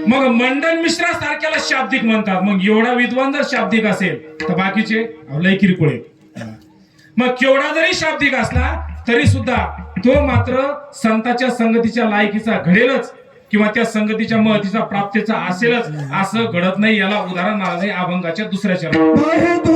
मग मंडन मिश्रा सारख्याला शाब्दिक म्हणतात. मग एवढा विद्वान जर शाब्दिक असेल तर बाकीचे लय किरकोळे. मग केवढा जरी शाब्दिक असला तरी सुद्धा तो मात्र संतांच्या संगतीच्या लायकीचा घडेलच किंवा त्या संगतीच्या महतीचा प्राप्तीचा असेलच असं घडत नाही. याला उदाहरण महाराज आहे अभंगाच्या 2ऱ्या चरणात.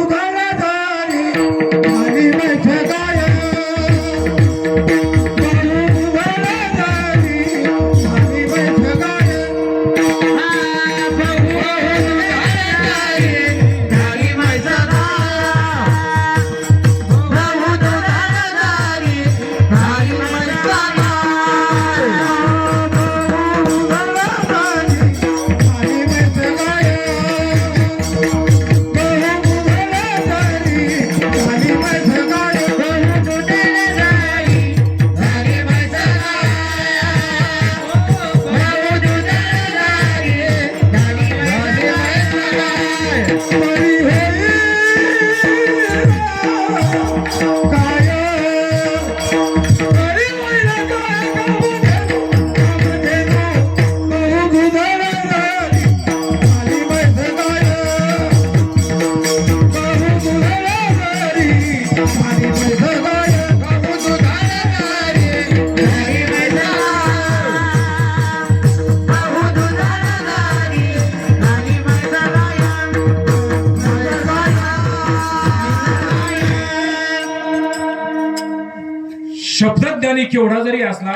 शब्दज्ञानी केवढा जरी असला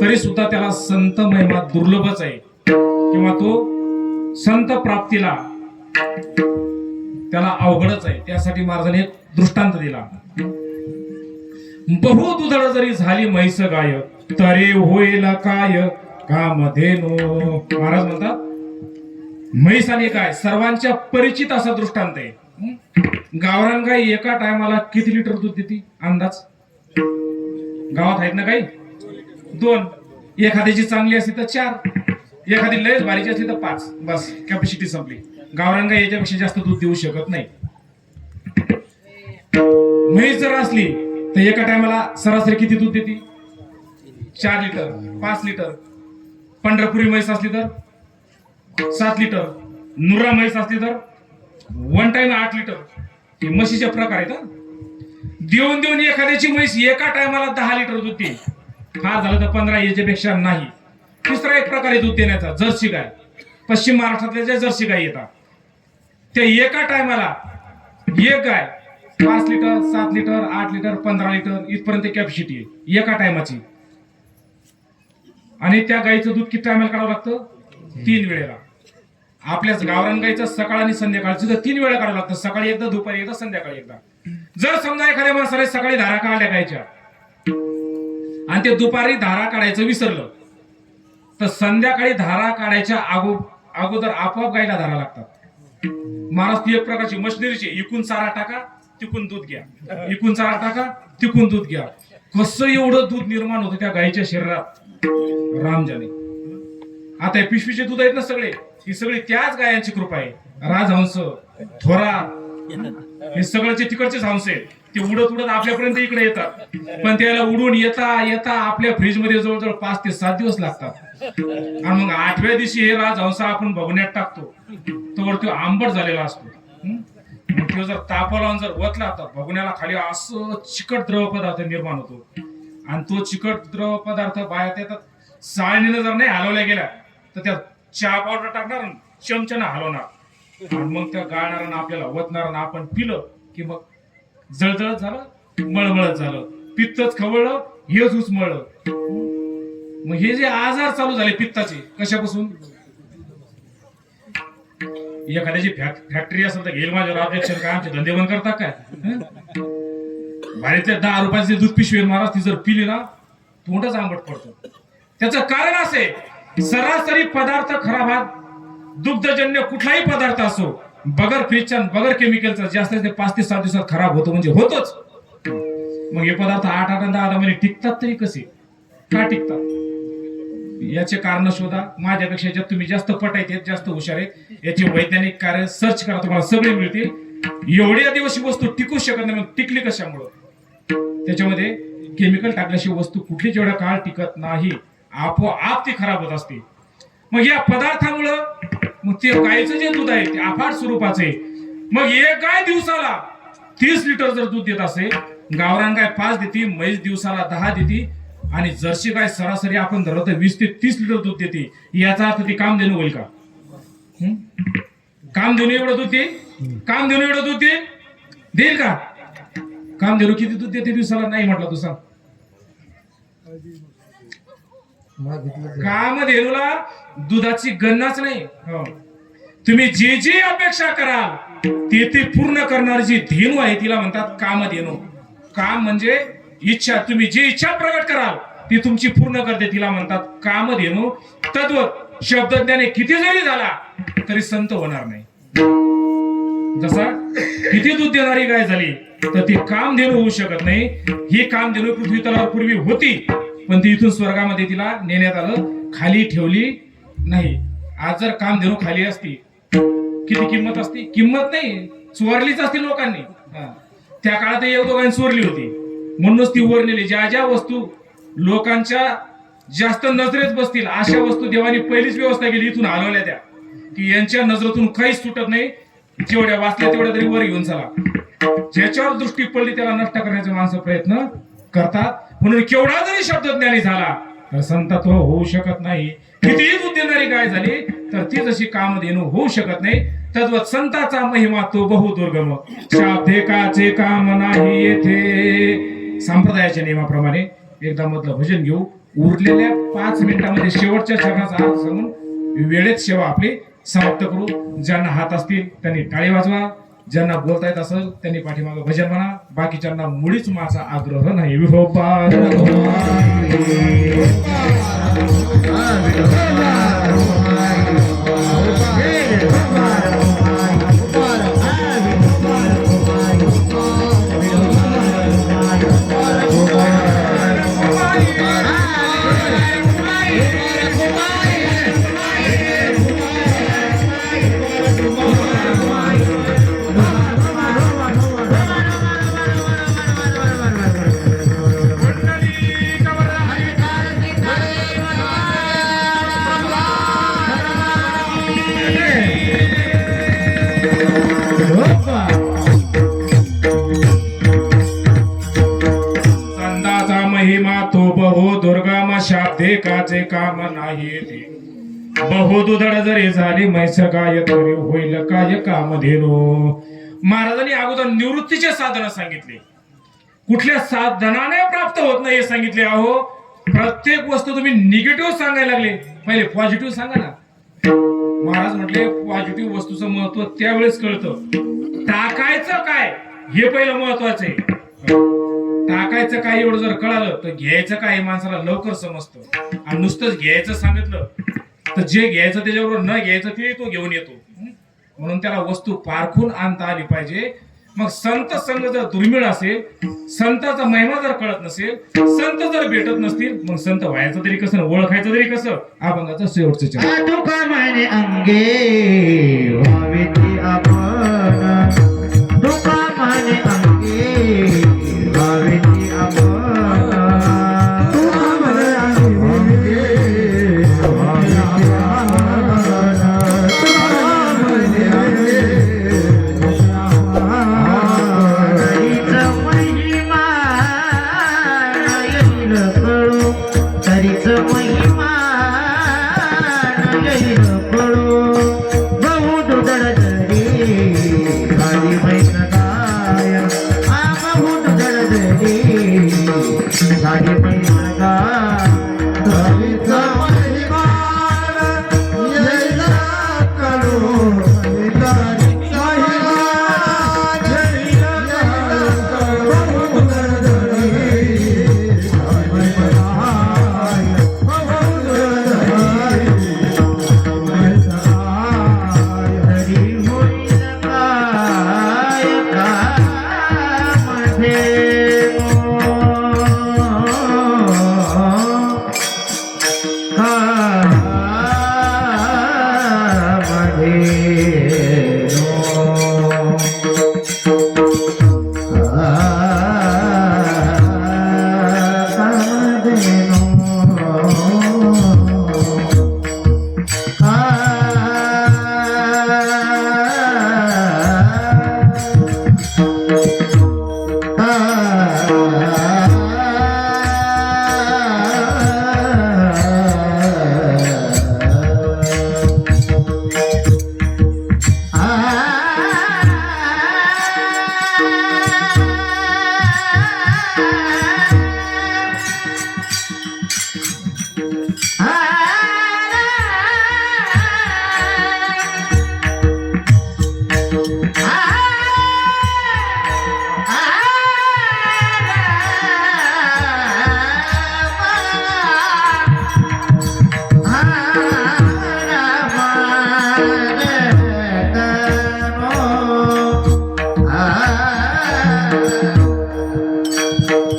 तरी सुद्धा त्याला संत महिमा दुर्लभच आहे किंवा तो संत प्राप्तीला त्याला अवघडच आहे. त्यासाठी महाराजांनी एक दृष्टांत दिला. बहु दुधळ जरी झाली म्हैस गाय तरे होईल काय कामधेनो. महाराज म्हणतात म्हैस आणि गाय सर्वांच्या परिचित असा दृष्टांत आहे. गावरान गाय एका टायमाला किती लिटर दूध देते अंदाज? गावात आहेत ना गाई? 2. एखाद्याची चांगली असली तर 4, एखादी लयच भारीची असली तर 5. बस कॅपॅसिटी संपली. गावरान गाय याच्यापेक्षा जास्त दूध देऊ शकत नाही. म्हैस जर असली तर एका टायमाला सरासरी किती दूध देते? 4 लिटर, 5 लिटर. पंढरपुरी म्हैस असली तर 7 लिटर. नुरा म्हैस असली तर 1 टाइम 8 लिटर. हे म्हशीचे प्रकार आहेत. देऊन देऊन एखाद्याची म्हैस एका टायमाला 10 लिटर दूध देईल. फार झालं तर 15, याच्यापेक्षा नाही. तिसरा एक प्रकार आहे दूध देण्याचा, जर्सी गाय. पश्चिम महाराष्ट्रातल्या ज्या जर्सी गाय येतात त्या एका टायमाला एक गाय 5 लिटर, 7 लिटर, 8 लिटर, 15 लिटर इथपर्यंत कॅपॅसिटी आहे एका टायमाची. आणि त्या गायीचं दूध किती टायमाला काढावं लागतं? 3 वेळेला. आपल्याच गावरान गायीचं सकाळ आणि संध्याकाळचं तर 3 वेळा काढावं लागतं. सकाळी एकदा, दुपारी एकदा, संध्याकाळी एकदा. जर समजा एखाद्या माणसाने सकाळी धारा काढल्या गायच्या आणि ते दुपारी धारा काढायचं विसरलं तर संध्याकाळी धारा काढायच्या अगोदर आपोआप गायला धारा लागतात. महाराज ती एक प्रकारची मशिनरीची. इकून चारा टाका, तिकून दूध घ्या, इकून चारा टाका, तिकून दूध घ्या. कसं एवढं दूध निर्माण होतं त्या गायीच्या शरीरात राम जाणे. आता हे पिशवीचे दूध आहेत ना सगळे, ही सगळी त्याच गायांची कृपा आहे. राजहंस, थोरा, हे सगळ्याचे तिकडचेच हंस आहेत. ते उडत उडत आपल्यापर्यंत इकडे येतात, पण त्याला उडून येता येता आपल्या फ्रीज मध्ये जवळजवळ 5 ते 7 दिवस लागतात. आणि मग 8व्या दिवशी हे राजहंस आपण बघण्यात टाकतो, तोवर तो आंबट झालेला असतो. मग तो जर तापाला जर वतला तर बघण्याला खाली असं चिकट द्रव पदार्थ निर्माण होतो, आणि तो चिकट द्रव पदार्थ बाहेर येतात. चाळणीनं जर नाही हलवल्या गेला तर त्यात चहा पावडर टाकणार, चमच्यानं हलवणार, आणि मग त्या गाळणाऱ्यानं आपल्याला वतणार, आणि आपण पिलं की मग जळजळत झालं, मळमळत झालं, पित्तच खवळलं, हेच उचमळलं. मग हे जे आजार चालू झाले पित्ताचे कशापासून, एखाद्याची फॅक्टरी असेल तर घेईल माझ्यावर ऑब्जेक्शन, काय आमचे धंदे बंद करतात काय? बाहेरच्या 10 रुपयाची दूध पिशवी महाराज ती जर पिली ना तोंडच आंबट पडतो. त्याचं कारण असे, सरासरी पदार्थ खराब हा दुग्धजन्य कुठलाही पदार्थ असो, बगर फ्रीजचा बगर केमिकलचा जास्त 5 ते 7 दिवसात खराब होतो, म्हणजे होतोच. मग हे पदार्थ 8 आणि 10 महिने टिकतात तरी कसे का टिकतात, याचे कारण शोधा. माझ्यापेक्षा याच्यात तुम्ही जास्त पटायचे, जास्त हुशार आहेत, याचे वैज्ञानिक कार्य सर्च करा, तुम्हाला सगळे मिळतील. एवढ्या दिवस ही वस्तू टिकू शकत नाही, मग टिकली कशामुळं? त्याच्यामध्ये केमिकल टाकल्याशिवाय वस्तू कुठली जेवढा काळ टिकत नाही, आपोआप ती खराब होत असते. मग या पदार्थामुळं मग ते गायचं जे दूध आहे ते अफाट स्वरूपाचे. मग एक गाय दिवसाला 30 लिटर जर दूध देत असेल, गावरान गाय 5 देते, म्हैस दिवसाला 10 देते, आणि जर्सी गाय सरासरी आपण धरलं तर 20 ते 30 लिटर दूध देते. याचा अर्थ ती कामधेनू होईल का? कामधेनू एवढं दूध देईल? कामधेनू एवढं दूध देईल का? कामधेनू किती दूध देते दिवसाला? नाही म्हटलं तू सांग. कामधेनूला दुधाची गणनाच नाही. तुम्ही जे जे अपेक्षा कराल ते पूर्ण करणारी जी धेनू आहे तिला म्हणतात कामधेनू. काम म्हणजे इच्छा, तुम्ही जी इच्छा प्रकट कराल ती तुमची पूर्ण करते, तिला म्हणतात कामधेनू. तद्वत शब्दज्ञाने किती जरी झाला तरी संत होणार नाही. जसा किती दूध देणारी गाय झाली तर ती कामधेनू होऊ शकत नाही. ही कामधेनू पृथ्वी तलावर पूर्वी होती, पण ती इथून स्वर्गामध्ये तिला नेण्यात आलं, खाली ठेवली नाही. आज जर कामधेनू खाली असती किती किंमत असती? किंमत नाही, चोरलीच असती लोकांनी. त्या काळात एक दोघांनी चोरली होती म्हणूनच ती वर नेली. ज्या ज्या वस्तू लोकांच्या जास्त नजरेत बसतील अशा वस्तू देवानी पहिलीच व्यवस्था केली, इथून हलवल्या त्या, की यांच्या नजरेतून काहीच सुटत नाही, जेवढ्या वाचल्या तेवढ्या तरी वर घेऊन चला. ज्याच्यावर दृष्टी पडली त्याला नष्ट करण्याचे माणसं प्रयत्न करतात. म्हणून केवढा जरी शब्दज्ञानी झाला तर संतत्व होऊ शकत नाही. कितीही दूध देणारी गाय झाली तर ती जशी कामधेनू होऊ शकत नाही. तद्वत संताचा महिमा तो बहु दुर्गम, शाब्देकाचे काम नाही येथे. संप्रदायाच्या नियमाप्रमाणे एकदा मधलं भजन घेऊ. उरलेल्या 5 मिनिटांमध्ये शेवटच्या चरणाचा हात सांगून वेळेत सेवा आपली समाप्त करू. ज्यांना हात असतील त्यांनी टाळी वाजवा, ज्यांना बोलता येत असेल त्यांनी पाठीमागं भजन म्हणा, बाकीच्यांना मुळीच माझा आग्रह नाही. संताचा महिमा तो बहु दुर्गम, शाब्देकाचे काम नाही येते. बहु दुधड जरी झाली म्हैस गाय तरी होईल काय कामधेनू. महाराजांनी अगोदर निवृत्तीचे साधन सांगितले, कुठल्या साधनाने प्राप्त होत नाही हे सांगितले. अहो प्रत्येक वस्तू तुम्ही निगेटिव्ह सांगायला लागले, पहिले पॉझिटिव्ह सांगा ना. महाराज म्हटले पॉझिटिव्ह वस्तूचं महत्व त्यावेळेस कळतं. टाकायचं काय हे पहिलं महत्वाचं आहे. टाकायचं काय एवढं जर कळालं तर घ्यायचं काय माणसाला लवकर समजतं. आणि नुसतंच घ्यायचं सांगितलं तर जे घ्यायचं त्याच्याबरोबर न घ्यायचं ते तो घेऊन येतो. म्हणून त्याला वस्तू पारखून आणता आली पाहिजे. मग संत संघ जर दुर्मिळ असेल, संताचा महिमा जर कळत नसेल, संत जर भेटत नसतील, मग संत व्हायचं तरी कसं, ओळखायचं तरी कसं? अभंगाचं शेवटचं चरण. तुका म्हणे अंगे व्हावे ती आपण, तुका म्हणे अंगे खाली बैठ गाय आग फुट गडदरी खाली बैठ गाय कवीचा महिमान येला करू कवितारी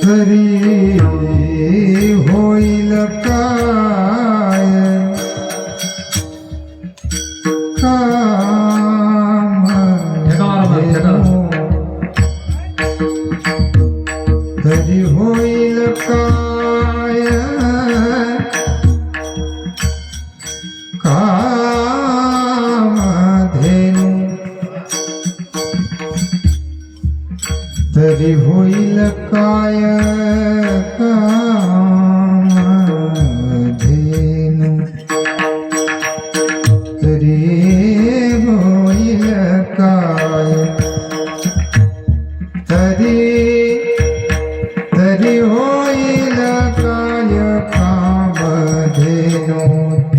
तरी होईल काय काम तरी होईल काय कामधेनु तरी होईल काय कामधेनु तरी होईल काय तरी होईल काय कामधेनु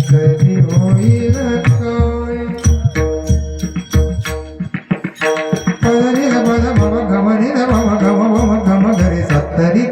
तरी होईल काय पदरी पद मम गम नि मम गम मम गम गरी सत्तरी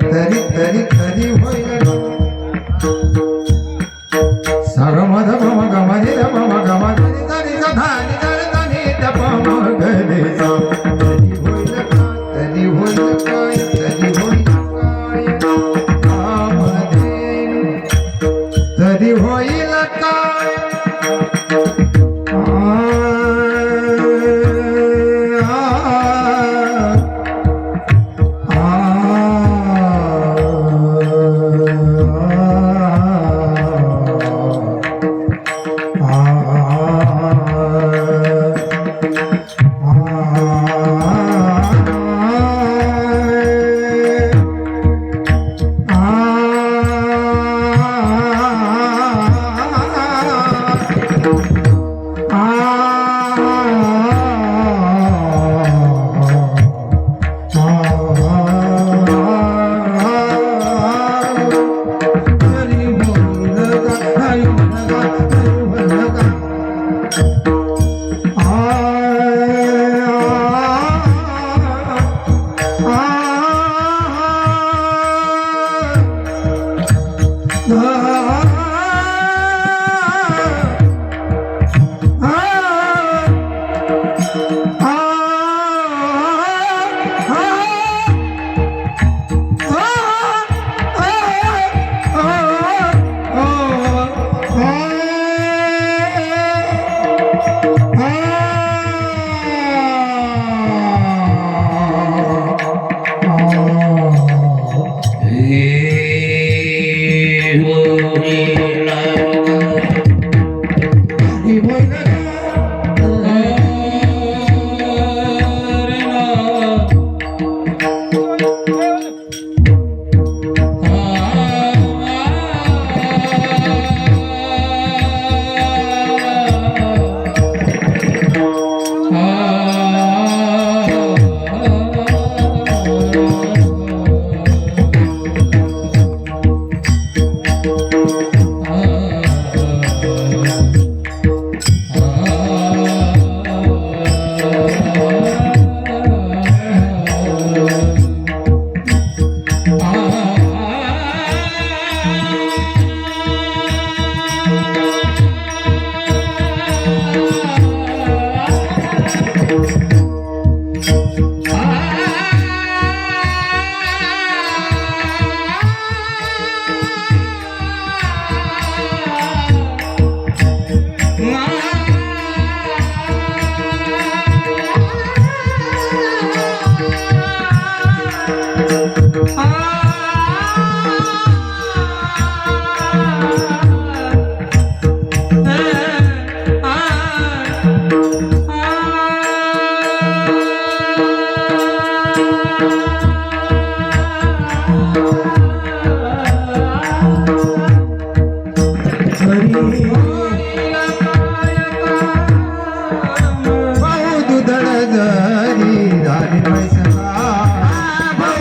भाऊ दुधळ जरी झाली मैसका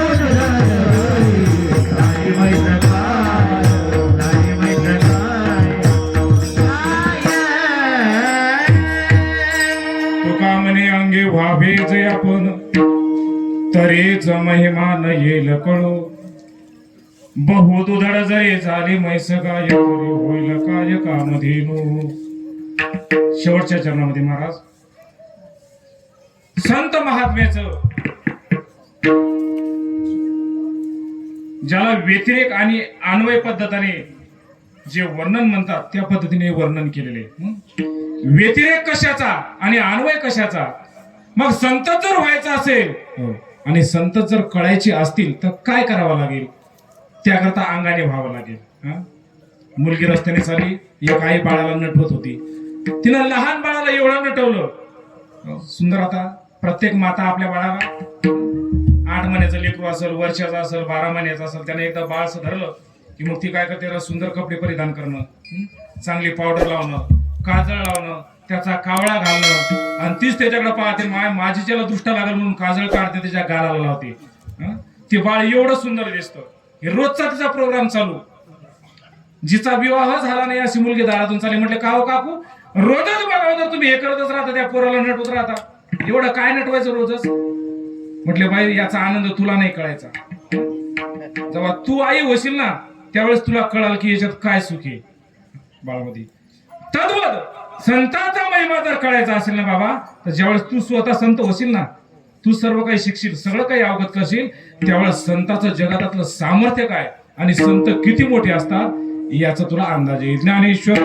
भाऊ दुधळ जरी झाली मैसका झाली मैसका तुका म्हणे अंगे व्हावे जे आपण तरीच महिमा न येईल कळो बहु दुधड जरी झाली मैस गाय तरी होईल काय कामधेनू. शेवटच्या चरणामध्ये महाराज संत महात्म्याच ज्याला व्यतिरेक आणि अन्वय पद्धतीने जे वर्णन म्हणतात त्या पद्धतीने वर्णन केलेले. व्यतिरेक कशाचा आणि अन्वय कशाचा. मग संत जर व्हायचा असेल आणि संत जर कळायचे असतील तर काय करावं लागेल. त्याकरता अंगाने व्हावं लागेल. मुलगी रस्त्याने चालली, एक आई बाळाला नटवत होती, तिनं लहान बाळाला एवढं नटवलं सुंदर. आता प्रत्येक माता आपल्या बाळाला 8 महिन्याचं लेकरू असेल, वर्षाचं असेल, 12 महिन्याचं असेल, त्याने एकदा बाळसं धरलं की मग ती काय करते, त्याला सुंदर कपडे परिधान करणं, चांगली पावडर लावणं, काजळ लावणं, त्याचा कावळा घालणं, आणि तीच त्याच्याकडे पाहते माझी ज्याला दृष्ट लागल म्हणून काजळ काढते, त्याच्या गालाला लावते. ते बाळ एवढं सुंदर दिसतं. हे रोजचा तिचा प्रोग्राम चालू. जिचा विवाह झाला नाही अशी मुलगी दारातून चालली. म्हटले का हो काकू, रोजच बघावं जर तुम्ही हे करतच राहता, त्या पोराला नटवत राहता, एवढं काय नटवायचं रोजच. म्हटले बाई याचा आनंद तुला नाही कळायचा. जेव्हा तू आई होशील ना त्यावेळेस तुला कळाल की याच्यात काय सुख आहे बाळामध्ये. तद्वत संतांचा महिमा जर कळायचा असेल ना बाबा, तर ज्यावेळेस तू स्वतः संत होशील ना, तू सर्व काही शिकशील, सगळं काही अवगत करशील, त्यावेळेस संताचं जगातातलं सामर्थ्य काय आणि संत किती मोठे असतात याचा तुला अंदाज येईल. ज्ञानेश्वर